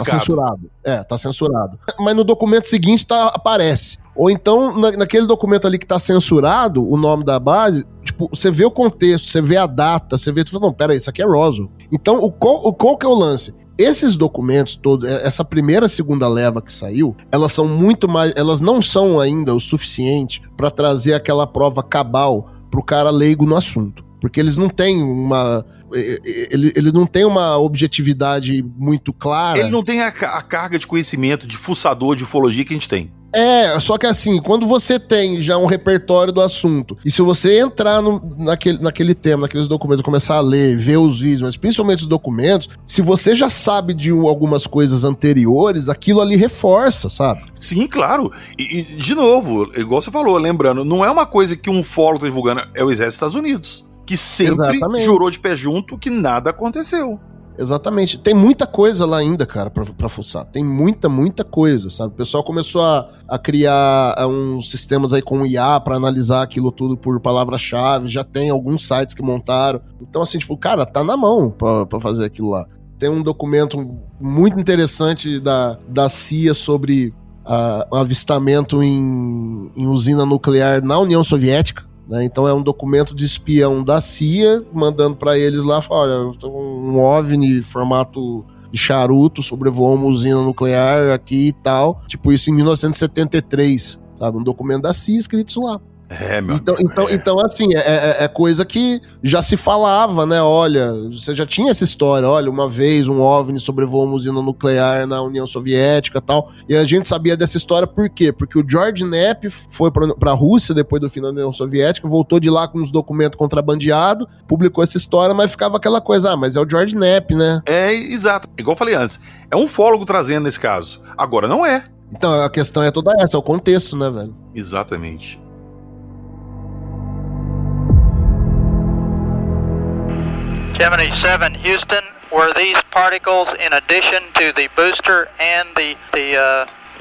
censurado. Tá censurado. Mas no documento seguinte aparece. Ou então, naquele documento ali que tá censurado, o nome da base, tipo, você vê o contexto, você vê a data, você vê tudo. Não, pera aí, isso aqui é Roswell. Então, qual que é o lance? Esses documentos todos, essa primeira e segunda leva que saiu, elas são muito mais, elas não são ainda o suficiente para trazer aquela prova cabal pro cara leigo no assunto. Porque eles não têm ele não tem uma objetividade muito clara. Ele não tem a carga de conhecimento de fuçador de ufologia que a gente tem. Só que assim, quando você tem já um repertório do assunto, e se você entrar naquele tema, naqueles documentos, começar a ler, ver os vídeos, mas principalmente os documentos, se você já sabe de algumas coisas anteriores, aquilo ali reforça, sabe? Sim, claro. E de novo, igual você falou, lembrando, não é uma coisa que um ufólogo tá divulgando, é o Exército dos Estados Unidos, que sempre jurou de pé junto que nada aconteceu. Exatamente. Tem muita coisa lá ainda, cara, pra fuçar. Tem muita coisa, sabe? O pessoal começou a criar uns sistemas aí com IA pra analisar aquilo tudo por palavra-chave. Já tem alguns sites que montaram. Então, assim, tipo, cara, tá na mão pra fazer aquilo lá. Tem um documento muito interessante da CIA sobre o avistamento em usina nuclear na União Soviética. Né? Então é um documento de espião da CIA, mandando pra eles lá, olha, um OVNI formato de charuto sobrevoou uma usina nuclear aqui e tal, tipo isso em 1973, sabe? Um documento da CIA escrito isso lá. Então, assim, é coisa que já se falava, né? Olha, você já tinha essa história, olha, uma vez um OVNI sobrevoou uma usina nuclear na União Soviética e tal, e a gente sabia dessa história por quê? Porque o George Knapp foi pra Rússia depois do fim da União Soviética, voltou de lá com uns documentos contrabandeados, publicou essa história, mas ficava aquela coisa, mas é o George Knapp, né? Exato. Igual eu falei antes, é um ufólogo trazendo nesse caso. Agora não é. Então a questão é toda essa, é o contexto, né, velho? Exatamente. Gemini 7, Houston, were these particles in addition to the booster and the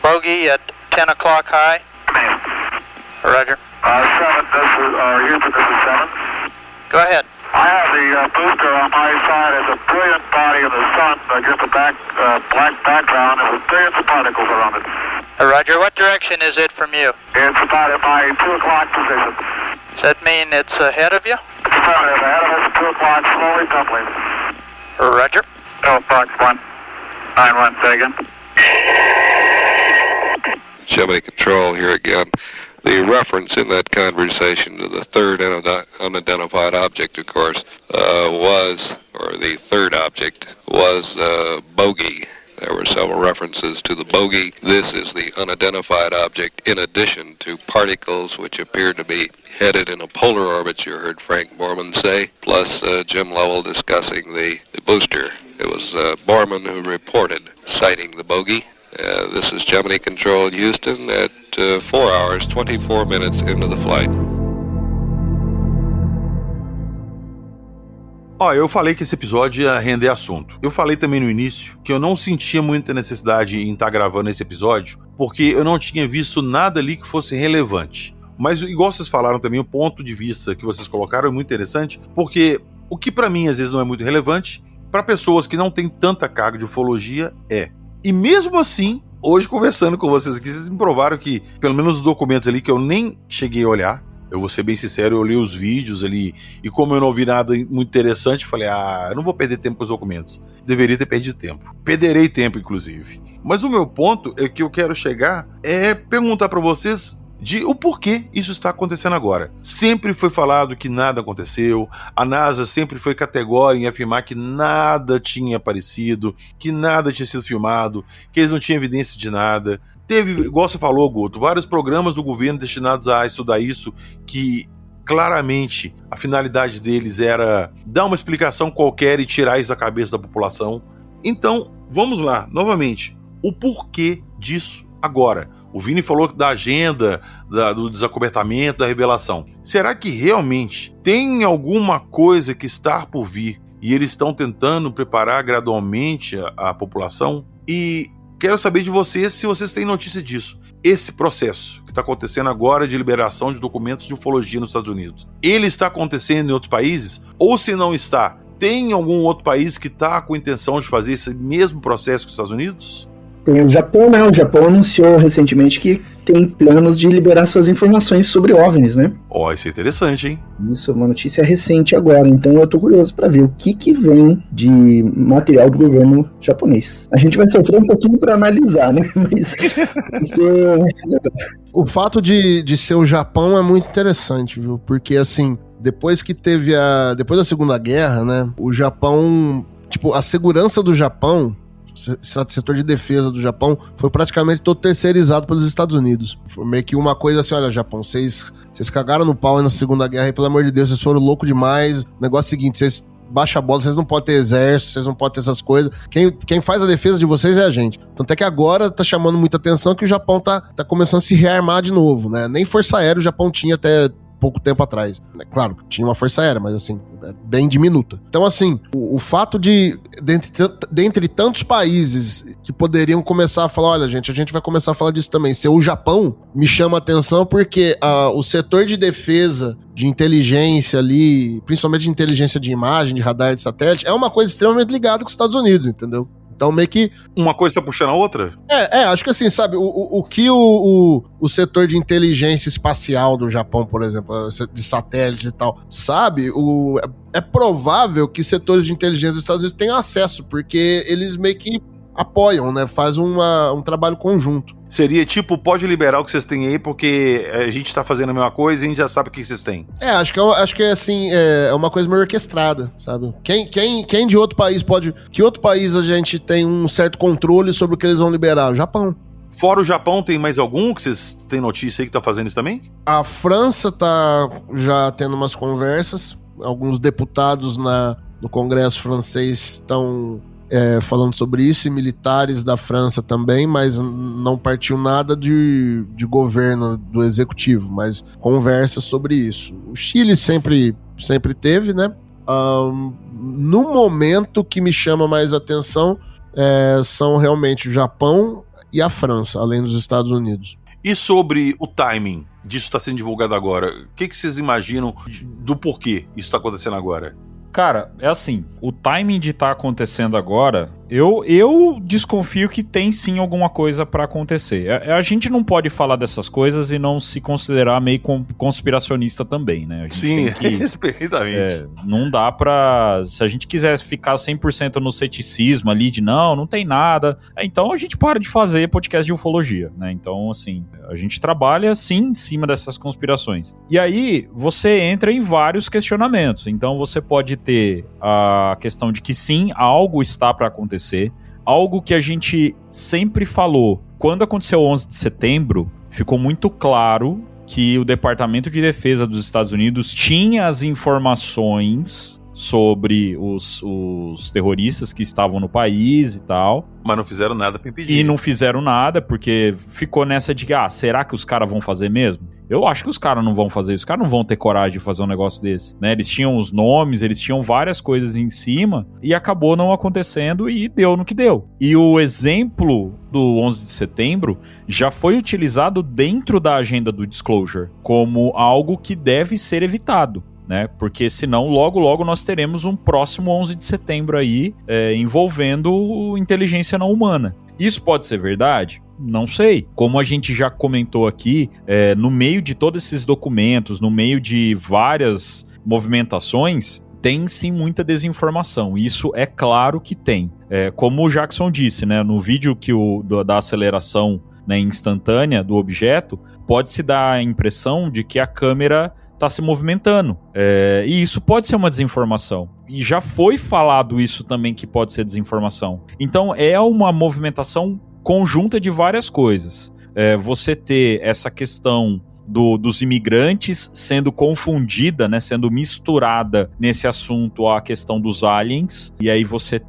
bogey at 10 o'clock high? Roger. 7, this is, Houston, this is 7. Go ahead. I have the booster on my side as a brilliant body in the sun against a black background and with billions of particles around it. Roger, what direction is it from you? It's about at my 2 o'clock position. Does that mean it's ahead of you? It's affirmative. Ahead of us, 2 o'clock, slowly tumbling. Roger. Fox 1. 9-1, say again. Gemini Control here again. The reference in that conversation to the third unidentified object, of course, the third object was bogey. There were several references to the bogey. This is the unidentified object, in addition to particles which appear to be headed in a polar orbit, you heard Frank Borman say, plus Jim Lovell discussing the booster. It was Borman who reported sighting the bogey. This is Gemini Control Houston at 4 hours, 24 minutes into the flight. Eu falei que esse episódio ia render assunto. Eu falei também no início que eu não sentia muita necessidade em estar gravando esse episódio, porque eu não tinha visto nada ali que fosse relevante. Mas, igual vocês falaram também, o ponto de vista que vocês colocaram é muito interessante, porque o que pra mim às vezes não é muito relevante, para pessoas que não têm tanta carga de ufologia, é. E mesmo assim, hoje conversando com vocês aqui, vocês me provaram que, pelo menos os documentos ali que eu nem cheguei a olhar, eu vou ser bem sincero, eu li os vídeos ali, e como eu não vi nada muito interessante, eu falei, eu não vou perder tempo com os documentos. Deveria ter perdido tempo. Perderei tempo, inclusive. Mas o meu ponto, que eu quero chegar, é perguntar para vocês de o porquê isso está acontecendo agora. Sempre foi falado que nada aconteceu, a NASA sempre foi categórica em afirmar que nada tinha aparecido, que nada tinha sido filmado, que eles não tinham evidência de nada. Teve, igual você falou, Guto, vários programas do governo destinados a estudar isso, que claramente a finalidade deles era dar uma explicação qualquer e tirar isso da cabeça da população. Então, vamos lá, novamente, o porquê disso agora? O Vini falou da agenda, do desacobertamento, da revelação. Será que realmente tem alguma coisa que está por vir e eles estão tentando preparar gradualmente a população? E quero saber de vocês se vocês têm notícia disso. Esse processo que está acontecendo agora de liberação de documentos de ufologia nos Estados Unidos, ele está acontecendo em outros países? Ou se não está, tem algum outro país que está com intenção de fazer esse mesmo processo que os Estados Unidos? Tem o Japão, né? O Japão anunciou recentemente que tem planos de liberar suas informações sobre OVNIs, né? Isso é interessante, hein? Isso é uma notícia recente agora, então eu tô curioso pra ver o que vem de material do governo japonês. A gente vai sofrer um pouquinho pra analisar, né? Mas isso é legal. O fato de ser o Japão é muito interessante, viu? Porque, assim, depois da Segunda Guerra, né? O Japão, a segurança do Japão, setor de defesa do Japão, foi praticamente todo terceirizado pelos Estados Unidos. Foi meio que uma coisa assim, olha, Japão, vocês cagaram no pau aí na Segunda Guerra, e pelo amor de Deus, vocês foram loucos demais. O negócio é o seguinte, vocês baixam a bola, vocês não podem ter exército, vocês não podem ter essas coisas. Quem faz a defesa de vocês é a gente. Tanto é que agora tá chamando muita atenção que o Japão tá começando a se rearmar de novo, né? Nem força aérea o Japão tinha até pouco tempo atrás. Claro, tinha uma força aérea, mas assim, bem diminuta. Então, assim, o fato dentre tantos países que poderiam começar a falar, olha, gente, a gente vai começar a falar disso também, ser o Japão, me chama a atenção porque o setor de defesa, de inteligência ali, principalmente de inteligência de imagem, de radar de satélite, é uma coisa extremamente ligada com os Estados Unidos, entendeu? Então, meio que... Uma coisa tá puxando a outra? Acho que assim, sabe, o que o setor de inteligência espacial do Japão, por exemplo, de satélites e tal, sabe, é provável que setores de inteligência dos Estados Unidos tenham acesso, porque eles meio que apoiam, né, faz um trabalho conjunto. Seria tipo, pode liberar o que vocês têm aí, porque a gente tá fazendo a mesma coisa e a gente já sabe o que vocês têm. Acho que é assim, é uma coisa meio orquestrada, sabe? Quem de outro país pode... Que outro país a gente tem um certo controle sobre o que eles vão liberar? O Japão. Fora o Japão, tem mais algum que vocês têm notícia aí que tá fazendo isso também? A França tá já tendo umas conversas, alguns deputados no Congresso francês estão... falando sobre isso, e militares da França também, mas não partiu nada de governo do executivo, mas conversa sobre isso. O Chile sempre teve, né? No momento que me chama mais atenção são realmente o Japão e a França, além dos Estados Unidos. E sobre o timing disso está sendo divulgado agora, o que vocês imaginam do porquê isso está acontecendo agora? Cara, é assim, o timing de estar acontecendo agora, eu desconfio que tem sim alguma coisa pra acontecer. A gente não pode falar dessas coisas e não se considerar meio conspiracionista também, né? A gente sim, tem que, perfeitamente. Não dá pra... Se a gente quisesse ficar 100% no ceticismo ali de não tem nada, então a gente para de fazer podcast de ufologia, né? Então, assim, a gente trabalha sim em cima dessas conspirações. E aí, você entra em vários questionamentos. Então, você pode ter a questão de que sim, algo está pra acontecer. algo que a gente sempre falou. Quando aconteceu o 11 de setembro, ficou muito claro que o Departamento de Defesa dos Estados Unidos tinha as informações sobre os terroristas que estavam no país e tal. Mas não fizeram nada pra impedir. E não fizeram nada, porque ficou nessa de, será que os caras vão fazer mesmo? Eu acho que os caras não vão fazer isso. Os caras não vão ter coragem de fazer um negócio desse, né? Eles tinham os nomes, eles tinham várias coisas em cima e acabou não acontecendo e deu no que deu. E o exemplo do 11 de setembro já foi utilizado dentro da agenda do Disclosure como algo que deve ser evitado, né? Porque senão logo nós teremos um próximo 11 de setembro aí envolvendo inteligência não humana. Isso pode ser verdade? Não sei. Como a gente já comentou aqui, no meio de todos esses documentos, no meio de várias movimentações, tem sim muita desinformação. Isso é claro que tem. Como o Jackson disse, né, no vídeo da aceleração, né, instantânea do objeto, pode-se dar a impressão de que a câmera está se movimentando. E isso pode ser uma desinformação. E já foi falado isso também que pode ser desinformação. Então é uma movimentação conjunta de várias coisas. Você ter essa questão dos imigrantes sendo confundida, né, sendo misturada nesse assunto à questão dos aliens, e aí você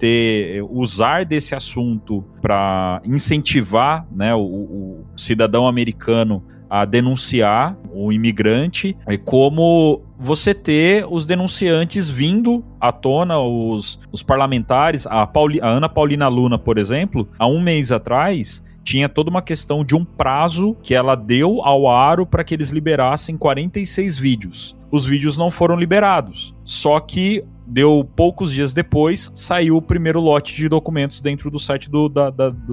usar desse assunto para incentivar, né, o cidadão americano a denunciar o imigrante, como você ter os denunciantes vindo à tona, os parlamentares, a Ana Paulina Luna, por exemplo, há um mês atrás, tinha toda uma questão de um prazo que ela deu ao Aro para que eles liberassem 46 vídeos. Os vídeos não foram liberados, só que deu poucos dias depois, saiu o primeiro lote de documentos dentro do site do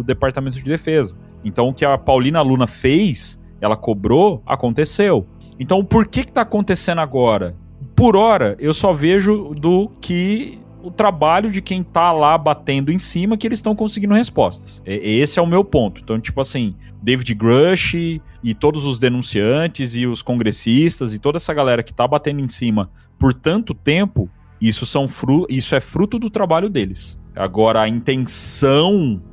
Departamento de Defesa. Então o que a Paulina Luna fez, ela cobrou, aconteceu. Então por que está acontecendo agora? Por hora, eu só vejo o trabalho de quem tá lá batendo em cima, que eles estão conseguindo respostas. Esse é o meu ponto. Então, tipo assim, David Grush e todos os denunciantes e os congressistas e toda essa galera que tá batendo em cima por tanto tempo, isso é fruto do trabalho deles. Agora, a intenção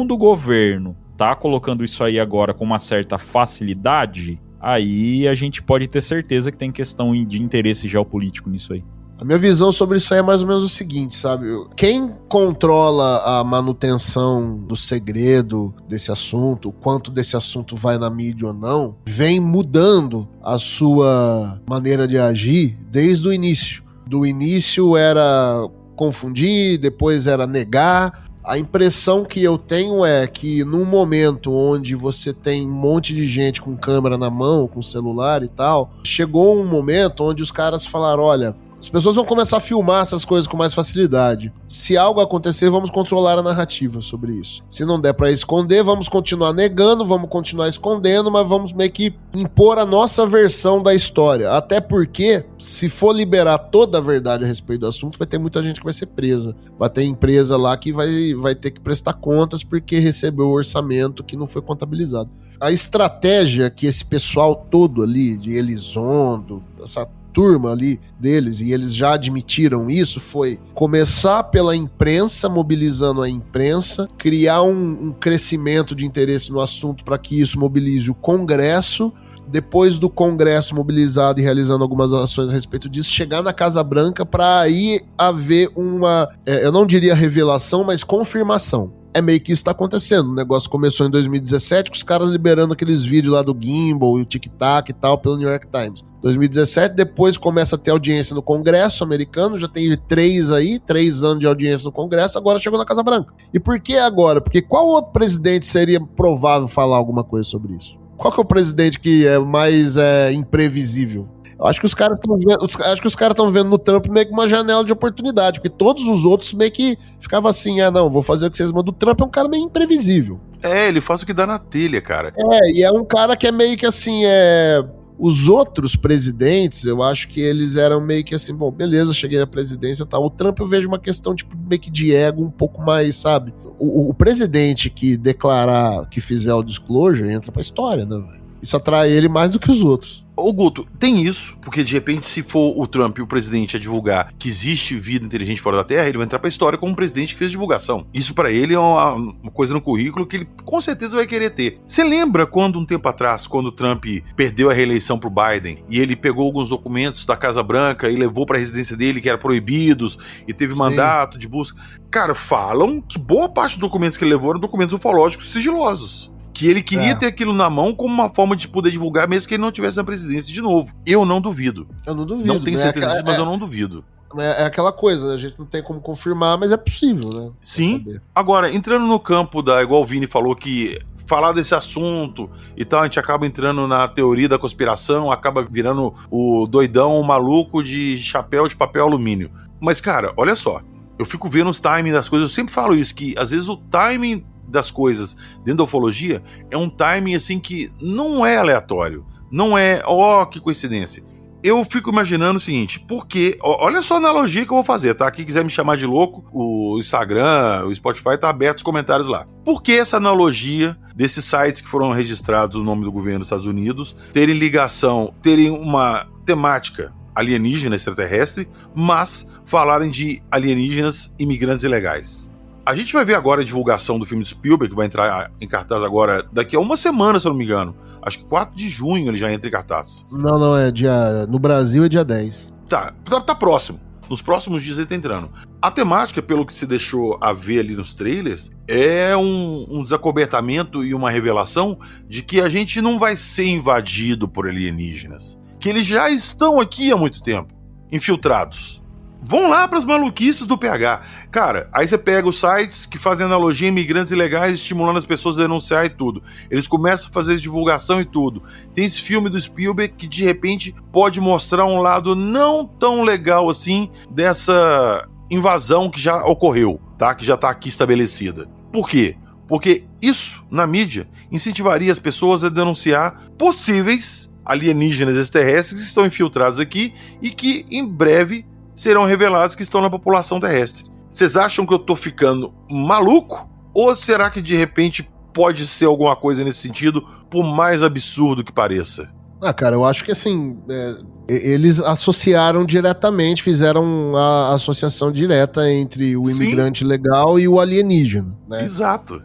do governo tá colocando isso aí agora com uma certa facilidade, aí a gente pode ter certeza que tem questão de interesse geopolítico nisso aí. A minha visão sobre isso aí é mais ou menos o seguinte, sabe? Quem controla a manutenção do segredo desse assunto, o quanto desse assunto vai na mídia ou não, vem mudando a sua maneira de agir desde o início. Do início era confundir, depois era negar. A impressão que eu tenho é que num momento onde você tem um monte de gente com câmera na mão, com celular e tal, chegou um momento onde os caras falaram, olha, as pessoas vão começar a filmar essas coisas com mais facilidade. Se algo acontecer, vamos controlar a narrativa sobre isso. Se não der pra esconder, vamos continuar negando, vamos continuar escondendo, mas vamos meio que impor a nossa versão da história. Até porque, se for liberar toda a verdade a respeito do assunto, vai ter muita gente que vai ser presa. Vai ter empresa lá que vai ter que prestar contas porque recebeu o orçamento que não foi contabilizado. A estratégia que esse pessoal todo ali, de Elizondo, essa turma ali deles, e eles já admitiram isso, foi começar pela imprensa, mobilizando a imprensa, criar um crescimento de interesse no assunto para que isso mobilize o Congresso, depois do Congresso mobilizado e realizando algumas ações a respeito disso, chegar na Casa Branca para aí haver uma, eu não diria revelação, mas confirmação. É meio que isso tá acontecendo. O negócio começou em 2017 com os caras liberando aqueles vídeos lá do Gimbal e o Tic Tac e tal pelo New York Times. 2017, depois começa a ter audiência no Congresso americano, já tem 3 anos de audiência no Congresso, agora chegou na Casa Branca. E por que agora? Porque qual outro presidente seria provável falar alguma coisa sobre isso? Qual que é o presidente que é mais imprevisível? Eu acho que os caras estão vendo no Trump meio que uma janela de oportunidade, porque todos os outros meio que ficavam assim, não, vou fazer o que vocês mandam. O Trump é um cara meio imprevisível. Ele faz o que dá na telha, cara. E é um cara que é meio que assim, os outros presidentes, eu acho que eles eram meio que assim, bom, beleza, cheguei na presidência e tal. O Trump eu vejo uma questão tipo meio que de ego um pouco mais, sabe? O presidente que declarar que fizer o disclosure entra pra história, né, velho? Isso atrai ele mais do que os outros. Ô Guto, tem isso, porque de repente se for o Trump e o presidente a divulgar que existe vida inteligente fora da Terra, ele vai entrar pra história como um presidente que fez divulgação. Isso pra ele é uma coisa no currículo que ele com certeza vai querer ter. Você lembra quando um tempo atrás, quando o Trump perdeu a reeleição pro Biden e ele pegou alguns documentos da Casa Branca e levou pra residência dele que eram proibidos e teve mandato de busca? Cara, falam que boa parte dos documentos que ele levou eram documentos ufológicos sigilosos. Que ele queria ter aquilo na mão como uma forma de poder divulgar, mesmo que ele não tivesse na presidência de novo. Eu não duvido. Eu não duvido. Não tenho certeza disso, mas eu não duvido. É aquela coisa, a gente não tem como confirmar, mas é possível, né? Sim. Agora, entrando no campo igual o Vini falou que falar desse assunto e tal, a gente acaba entrando na teoria da conspiração, acaba virando o doidão, o maluco de chapéu de papel alumínio. Mas, cara, olha só. Eu fico vendo os timings das coisas, eu sempre falo isso, que às vezes o timing das coisas dentro da ufologia é um timing assim que não é aleatório, não é, que coincidência. Eu fico imaginando o seguinte, porque, olha só a analogia que eu vou fazer, tá? Quem quiser me chamar de louco, o Instagram, o Spotify tá aberto os comentários lá. Por que essa analogia desses sites que foram registrados no nome do governo dos Estados Unidos terem ligação, terem uma temática alienígena extraterrestre, mas falarem de alienígenas imigrantes ilegais? A gente vai ver agora a divulgação do filme de Spielberg, que vai entrar em cartaz agora daqui a uma semana, se eu não me engano. Acho que 4 de junho ele já entra em cartaz. Não, no Brasil é dia 10. Tá próximo. Nos próximos dias ele tá entrando. A temática, pelo que se deixou a ver ali nos trailers, é um desacobertamento e uma revelação de que a gente não vai ser invadido por alienígenas. Que eles já estão aqui há muito tempo, infiltrados. Vão lá para as maluquices do PH. Cara, aí você pega os sites que fazem analogia a imigrantes ilegais, estimulando as pessoas a denunciar e tudo. Eles começam a fazer divulgação e tudo. Tem esse filme do Spielberg que de repente pode mostrar um lado não tão legal assim dessa invasão que já ocorreu, tá? Que já está aqui estabelecida. Por quê? Porque isso, na mídia, incentivaria as pessoas a denunciar possíveis alienígenas extraterrestres que estão infiltrados aqui e que em breve serão revelados que estão na população terrestre. Vocês acham que eu tô ficando maluco? Ou será que de repente pode ser alguma coisa nesse sentido, por mais absurdo que pareça? Cara, eu acho que assim, eles associaram diretamente, fizeram a associação direta entre o imigrante legal e o alienígena, né? Exato.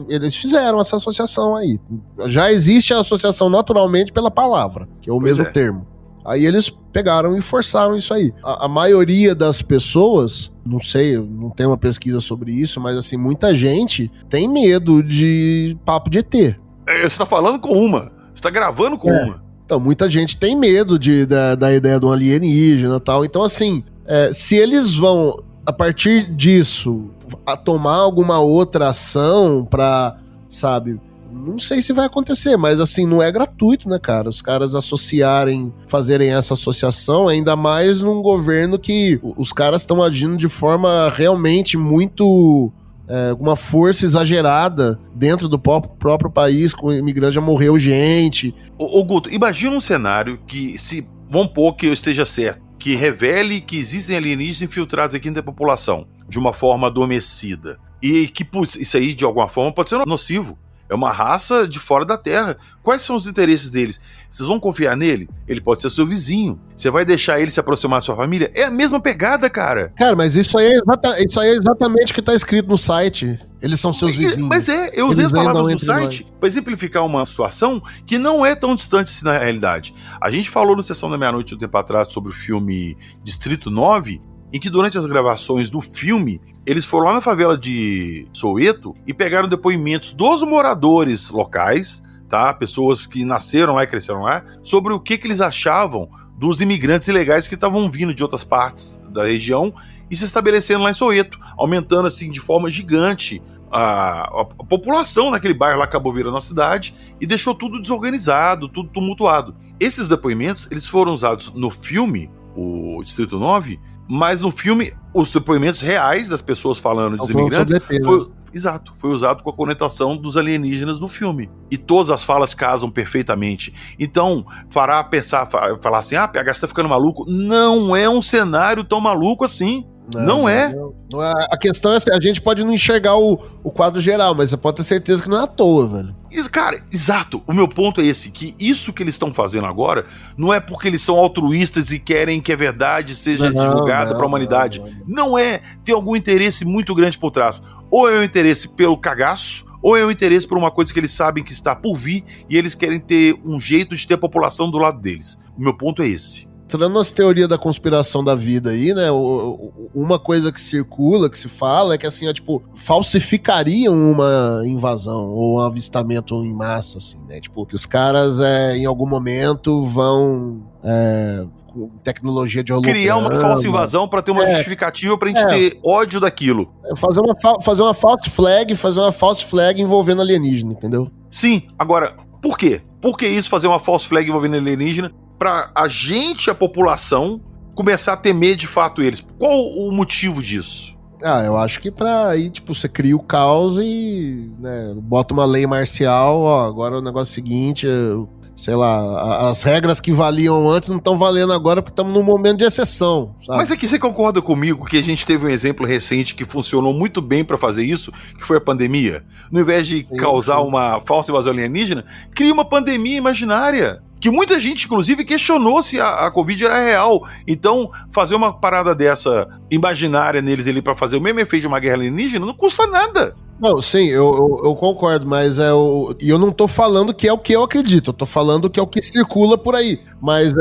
Eles fizeram essa associação aí. Já existe a associação naturalmente pela palavra, que é o mesmo termo. Aí eles pegaram e forçaram isso aí. A maioria das pessoas, não sei, eu não tenho uma pesquisa sobre isso, mas assim, muita gente tem medo de papo de ET. Você tá falando com uma, você tá gravando com uma. Então, muita gente tem medo da ideia de um alienígena e tal. Então, assim, se eles vão, a partir disso, tomar alguma outra ação pra, sabe... Não sei se vai acontecer, mas assim, não é gratuito, né, cara? Os caras fazerem essa associação, ainda mais num governo que os caras estão agindo de forma realmente muito... uma força exagerada dentro do próprio país, com o imigrante já morreu gente. Ô Guto, imagina um cenário que, se vamos pôr que eu esteja certo, que revele que existem alienígenas infiltrados aqui dentro da população, de uma forma adormecida, e que isso aí, de alguma forma, pode ser nocivo. É uma raça de fora da Terra. Quais são os interesses deles? Vocês vão confiar nele? Ele pode ser seu vizinho. Você vai deixar ele se aproximar da sua família? É a mesma pegada, cara. Cara, mas isso aí é exatamente o que tá escrito no site. Eles são seus vizinhos. Mas eu usei as palavras do site para exemplificar uma situação que não é tão distante assim na realidade. A gente falou no Sessão da Meia-Noite um tempo atrás sobre o filme Distrito 9, em que durante as gravações do filme, eles foram lá na favela de Soweto e pegaram depoimentos dos moradores locais, tá? Pessoas que nasceram lá e cresceram lá, sobre o que eles achavam dos imigrantes ilegais que estavam vindo de outras partes da região e se estabelecendo lá em Soweto, aumentando assim de forma gigante a população naquele bairro lá acabou virando a cidade e deixou tudo desorganizado, tudo tumultuado. Esses depoimentos, eles foram usados no filme, o Distrito 9, mas no filme, os depoimentos reais das pessoas falando dos imigrantes foi usado com a conotação dos alienígenas no filme. E todas as falas casam perfeitamente. Então, falar assim, PH, você tá ficando maluco? Não é um cenário tão maluco assim. Não é. A questão é assim, a gente pode não enxergar o quadro geral, mas você pode ter certeza que não é à toa, velho. Cara, exato. O meu ponto é esse, que isso que eles estão fazendo agora não é porque eles são altruístas e querem que a verdade seja divulgada para a humanidade. Não é. Tem algum interesse muito grande por trás. Ou é o interesse pelo cagaço, ou é o interesse por uma coisa que eles sabem que está por vir e eles querem ter um jeito de ter a população do lado deles. O meu ponto é esse. Entrando nas teorias da conspiração da vida aí, né, uma coisa que circula, que se fala, é que assim, tipo, falsificariam uma invasão ou um avistamento em massa, assim, né, tipo, que os caras em algum momento vão com tecnologia de holograma, criar uma falsa invasão pra ter uma justificativa pra gente ter ódio daquilo. Fazer uma false flag envolvendo alienígena, entendeu? Sim, agora, por quê? Por que isso, fazer uma false flag envolvendo alienígena? Pra a gente, a população, começar a temer de fato eles. Qual o motivo disso? Eu acho que pra aí, tipo, você cria o caos e, né, bota uma lei marcial, ó, agora o negócio é o seguinte, sei lá, as regras que valiam antes não estão valendo agora porque estamos num momento de exceção, sabe? Mas aqui você concorda comigo que a gente teve um exemplo recente que funcionou muito bem pra fazer isso, que foi a pandemia? No invés de causar uma falsa invasão alienígena, cria uma pandemia imaginária. Que muita gente, inclusive, questionou se a Covid era real. Então, fazer uma parada dessa imaginária neles ali pra fazer o mesmo efeito de uma guerra alienígena não custa nada. Não, sim, eu concordo, mas eu não tô falando que é o que eu acredito, eu tô falando que é o que circula por aí. Mas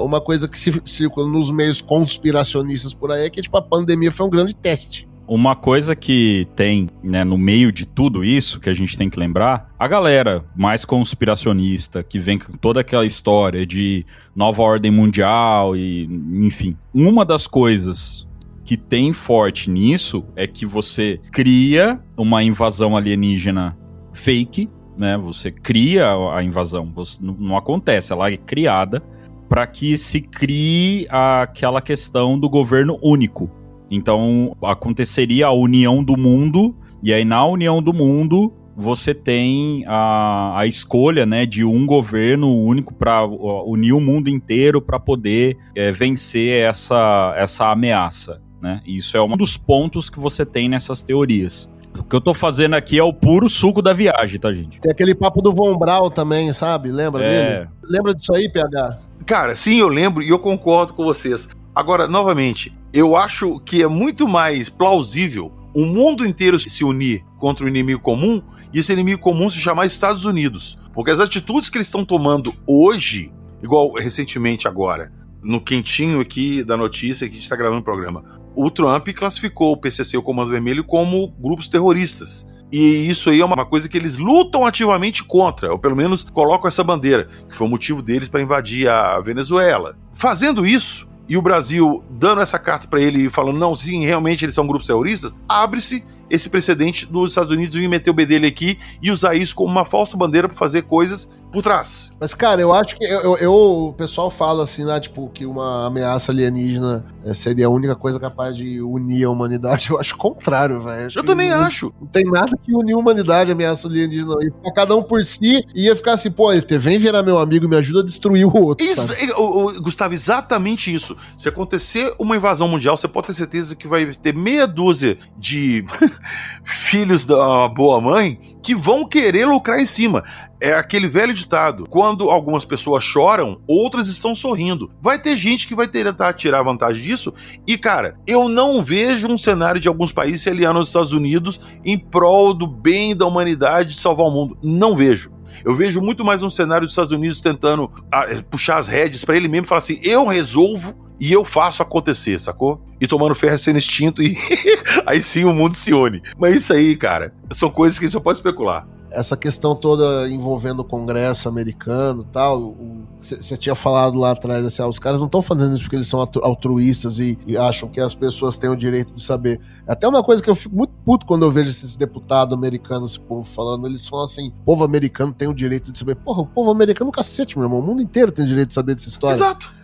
uma coisa que circula nos meios conspiracionistas por aí é que, tipo, a pandemia foi um grande teste. Uma coisa que tem, né, no meio de tudo isso, que a gente tem que lembrar, a galera mais conspiracionista, que vem com toda aquela história de nova ordem mundial e, enfim. Uma das coisas que tem forte nisso é que você cria uma invasão alienígena fake, né? Você cria a invasão, não acontece, ela é criada para que se crie aquela questão do governo único. Então, aconteceria a união do mundo, e aí na união do mundo, você tem a escolha, né, de um governo único para unir o mundo inteiro para poder vencer essa ameaça, né? E isso é um dos pontos que você tem nessas teorias. O que eu tô fazendo aqui é o puro suco da viagem, tá, gente? Tem aquele papo do Von Braun também, sabe? Lembra dele? Lembra disso aí, PH? Cara, sim, eu lembro e eu concordo com vocês. Agora, novamente, eu acho que é muito mais plausível o mundo inteiro se unir contra o inimigo comum e esse inimigo comum se chamar Estados Unidos. Porque as atitudes que eles estão tomando hoje, igual recentemente agora, no quentinho aqui da notícia que a gente está gravando o programa, o Trump classificou o PCC, o Comando Vermelho, como grupos terroristas. E isso aí é uma coisa que eles lutam ativamente contra, ou pelo menos colocam essa bandeira, que foi o motivo deles para invadir a Venezuela. Fazendo isso, e o Brasil dando essa carta para ele e falando, não, sim, realmente eles são grupos terroristas, abre-se esse precedente dos Estados Unidos vir meter o bedelho aqui e usar isso como uma falsa bandeira para fazer coisas por trás. Mas, cara, eu acho que o pessoal fala assim, né, tipo, que uma ameaça alienígena seria a única coisa capaz de unir a humanidade. Eu acho o contrário, velho. Eu também acho. Não tem nada que unir a humanidade, ameaça alienígena. E cada um por si ia ficar assim, pô, ET, vem virar meu amigo e me ajuda a destruir o outro. Gustavo, exatamente isso. Se acontecer uma invasão mundial, você pode ter certeza que vai ter meia dúzia de filhos da boa mãe que vão querer lucrar em cima. É aquele velho ditado, quando algumas pessoas choram, outras estão sorrindo. Vai ter gente que vai tentar tirar vantagem disso e, cara, eu não vejo um cenário de alguns países se aliando aos Estados Unidos em prol do bem da humanidade, de salvar o mundo. Não vejo. Eu vejo muito mais um cenário dos Estados Unidos tentando puxar as rédeas pra ele mesmo e falar assim, eu resolvo e eu faço acontecer, sacou? E tomando ferro sendo extinto e aí sim o mundo se une. Mas isso aí, cara, são coisas que a gente só pode especular. Essa questão toda envolvendo o Congresso americano e tal, você tinha falado lá atrás, assim, os caras não estão fazendo isso porque eles são altruístas e acham que as pessoas têm o direito de saber. Até uma coisa que eu fico muito puto quando eu vejo esses deputados americanos, esse povo falando, eles falam assim, o povo americano tem o direito de saber. Porra, o povo americano, cacete, meu irmão, o mundo inteiro tem o direito de saber dessa história. Exato,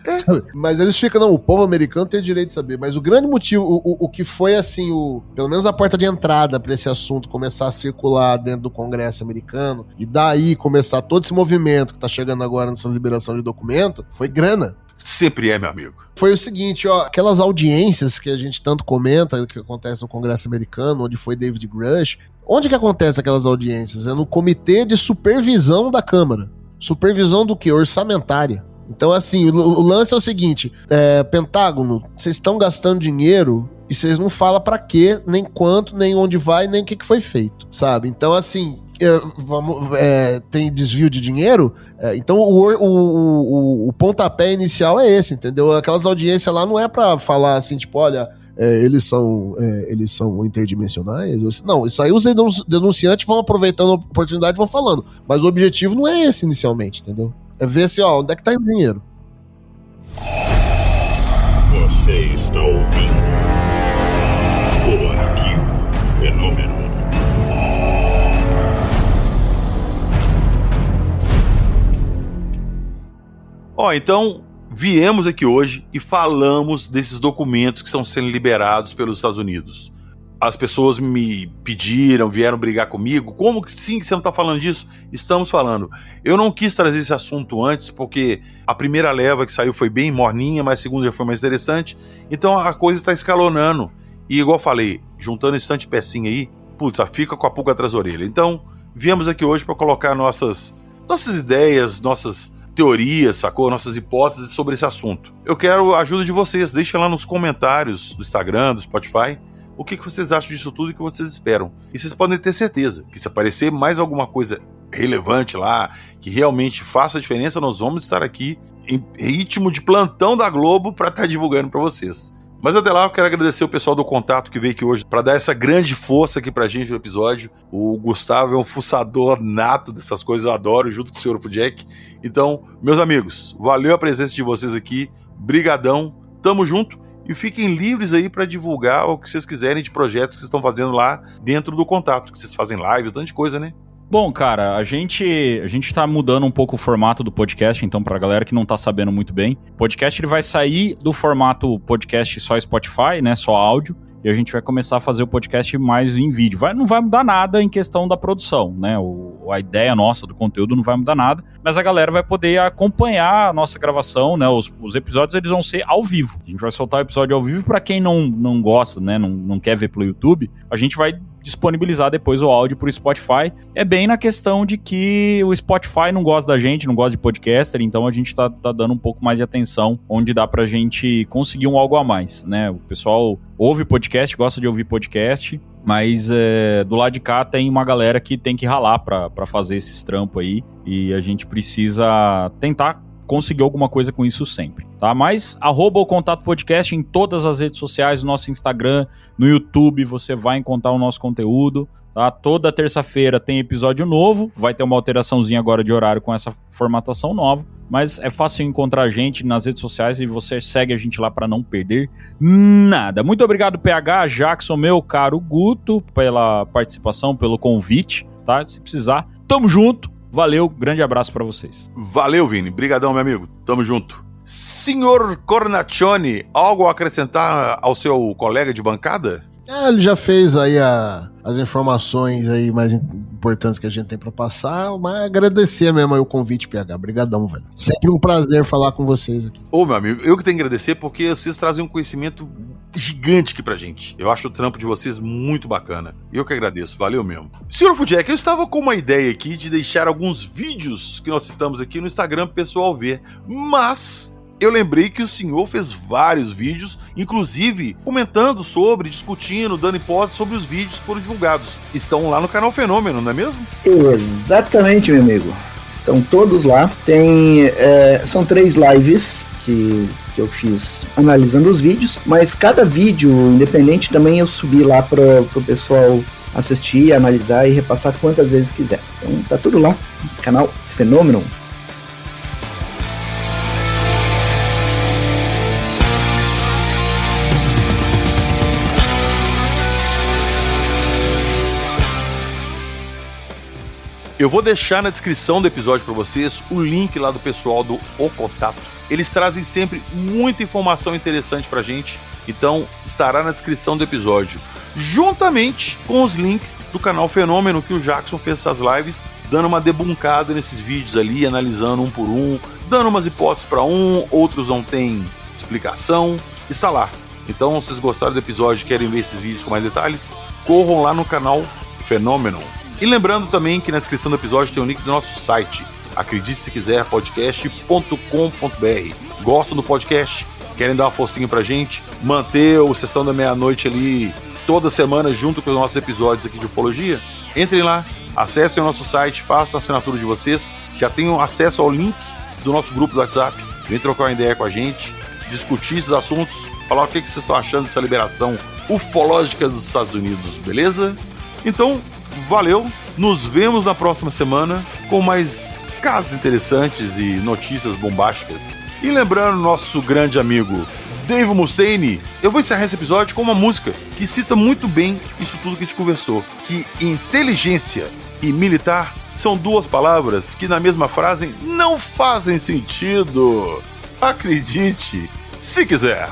Mas eles ficam, não, o povo americano tem o direito de saber. Mas o grande motivo, o que foi assim, pelo menos a porta de entrada para esse assunto começar a circular dentro do Congresso americano, e daí começar todo esse movimento que tá chegando agora nessa liberação de documento, foi grana. Sempre é, meu amigo. Foi o seguinte, ó, aquelas audiências que a gente tanto comenta, que acontece no Congresso americano, onde foi David Grush, onde que acontece aquelas audiências? É no Comitê de Supervisão da Câmara. Supervisão do quê? Orçamentária. Então, assim, o lance é o seguinte, Pentágono, vocês estão gastando dinheiro e vocês não falam pra quê, nem quanto, nem onde vai, nem o que foi feito, sabe? Então, assim, tem desvio de dinheiro, então o pontapé inicial é esse, entendeu? Aquelas audiências lá não é pra falar assim, tipo, olha, eles são interdimensionais. Não, isso aí os denunciantes vão aproveitando a oportunidade e vão falando, mas o objetivo não é esse inicialmente, entendeu? É ver assim, ó, onde é que tá o dinheiro. Você está ouvindo o Arquivo Fenômeno. Então, viemos aqui hoje e falamos desses documentos que estão sendo liberados pelos Estados Unidos. As pessoas me pediram, vieram brigar comigo. Como que sim, que você não está falando disso? Estamos falando. Eu não quis trazer esse assunto antes, porque a primeira leva que saiu foi bem morninha, mas a segunda já foi mais interessante. Então a coisa está escalonando. E igual eu falei, juntando esse tanto de pecinha aí, putz, fica com a pulga atrás da orelha. Então, viemos aqui hoje para colocar nossas ideias, nossas teorias, sacou? Nossas hipóteses sobre esse assunto. Eu quero a ajuda de vocês. Deixem lá nos comentários do Instagram, do Spotify, o que vocês acham disso tudo e o que vocês esperam. E vocês podem ter certeza que se aparecer mais alguma coisa relevante lá, que realmente faça a diferença, nós vamos estar aqui em ritmo de plantão da Globo para estar divulgando para vocês. Mas até lá eu quero agradecer o pessoal do Contato que veio aqui hoje para dar essa grande força aqui pra gente no episódio. O Gustavo é um fuçador nato dessas coisas, eu adoro, junto com o Sr. Jack. Então, meus amigos, valeu a presença de vocês aqui, brigadão, tamo junto. E fiquem livres aí para divulgar o que vocês quiserem de projetos que vocês estão fazendo lá dentro do Contato, que vocês fazem live, um tanto de coisa, né? Bom, cara, a gente tá mudando um pouco o formato do podcast, então pra galera que não tá sabendo muito bem, o podcast ele vai sair do formato podcast só Spotify, né, só áudio, e a gente vai começar a fazer o podcast mais em vídeo. Não vai mudar nada em questão da produção, né? A ideia nossa do conteúdo não vai mudar nada, mas a galera vai poder acompanhar a nossa gravação, né? Os episódios eles vão ser ao vivo. A gente vai soltar o episódio ao vivo para quem não gosta, né? Não quer ver pelo YouTube. A gente vai disponibilizar depois o áudio pro Spotify. É bem na questão de que o Spotify não gosta da gente, não gosta de podcaster, então a gente tá dando um pouco mais de atenção onde dá pra gente conseguir algo a mais, né? O pessoal ouve podcast, gosta de ouvir podcast, mas do lado de cá tem uma galera que tem que ralar pra fazer esses trampos aí, e a gente precisa tentar conseguir alguma coisa com isso sempre, tá? Mas @o Contato Podcast em todas as redes sociais, no nosso Instagram, no YouTube, você vai encontrar o nosso conteúdo, tá? Toda terça-feira tem episódio novo, vai ter uma alteraçãozinha agora de horário com essa formatação nova, mas é fácil encontrar a gente nas redes sociais e você segue a gente lá para não perder nada. Muito obrigado, PH, Jackson, meu caro Guto, pela participação, pelo convite, tá? Se precisar, tamo junto. Valeu, grande abraço pra vocês. Valeu, Vini. Brigadão, meu amigo. Tamo junto. Senhor Cornaccione, algo a acrescentar ao seu colega de bancada? Ele já fez aí as informações aí mais importantes que a gente tem pra passar, mas agradecer mesmo aí o convite, PH. Brigadão, velho. Sempre um prazer falar com vocês aqui. Ô, meu amigo, eu que tenho que agradecer porque vocês trazem um conhecimento gigante aqui pra gente. Eu acho o trampo de vocês muito bacana. Eu que agradeço, valeu mesmo. Sr. Fujek, eu estava com uma ideia aqui de deixar alguns vídeos que nós citamos aqui no Instagram pro pessoal ver, mas eu lembrei que o senhor fez vários vídeos, inclusive comentando sobre, discutindo, dando hipóteses sobre os vídeos que foram divulgados. Estão lá no canal Fenômeno, não é mesmo? Exatamente, meu amigo. Estão todos lá. São 3 lives que eu fiz analisando os vídeos, mas cada vídeo independente também eu subi lá pro pessoal assistir, analisar e repassar quantas vezes quiser. Então tá tudo lá, canal Fenômeno. Eu vou deixar na descrição do episódio para vocês o link lá do pessoal do O Contato. Eles trazem sempre muita informação interessante pra gente, então estará na descrição do episódio, juntamente com os links do canal Fenômeno que o Jackson fez essas lives, dando uma debuncada nesses vídeos ali, analisando um por um, dando umas hipóteses para outros não tem explicação, está lá. Então, se vocês gostaram do episódio e querem ver esses vídeos com mais detalhes, corram lá no canal Fenômeno. E lembrando também que na descrição do episódio tem o link do nosso site, acredite se quiser, podcast.com.br. Gostam do podcast? Querem dar uma forcinha pra gente? Manter o Sessão da Meia-Noite ali toda semana junto com os nossos episódios aqui de ufologia? Entrem lá, acessem o nosso site, façam a assinatura de vocês, já tenham acesso ao link do nosso grupo do WhatsApp, vem trocar uma ideia com a gente, discutir esses assuntos, falar o que vocês estão achando dessa liberação ufológica dos Estados Unidos, beleza? Então, valeu, nos vemos na próxima semana com mais casos interessantes e notícias bombásticas. E lembrando nosso grande amigo Dave Mustaine, eu vou encerrar esse episódio com uma música que cita muito bem isso tudo que a gente conversou, que inteligência e militar são duas palavras que na mesma frase não fazem sentido. Acredite, se quiser.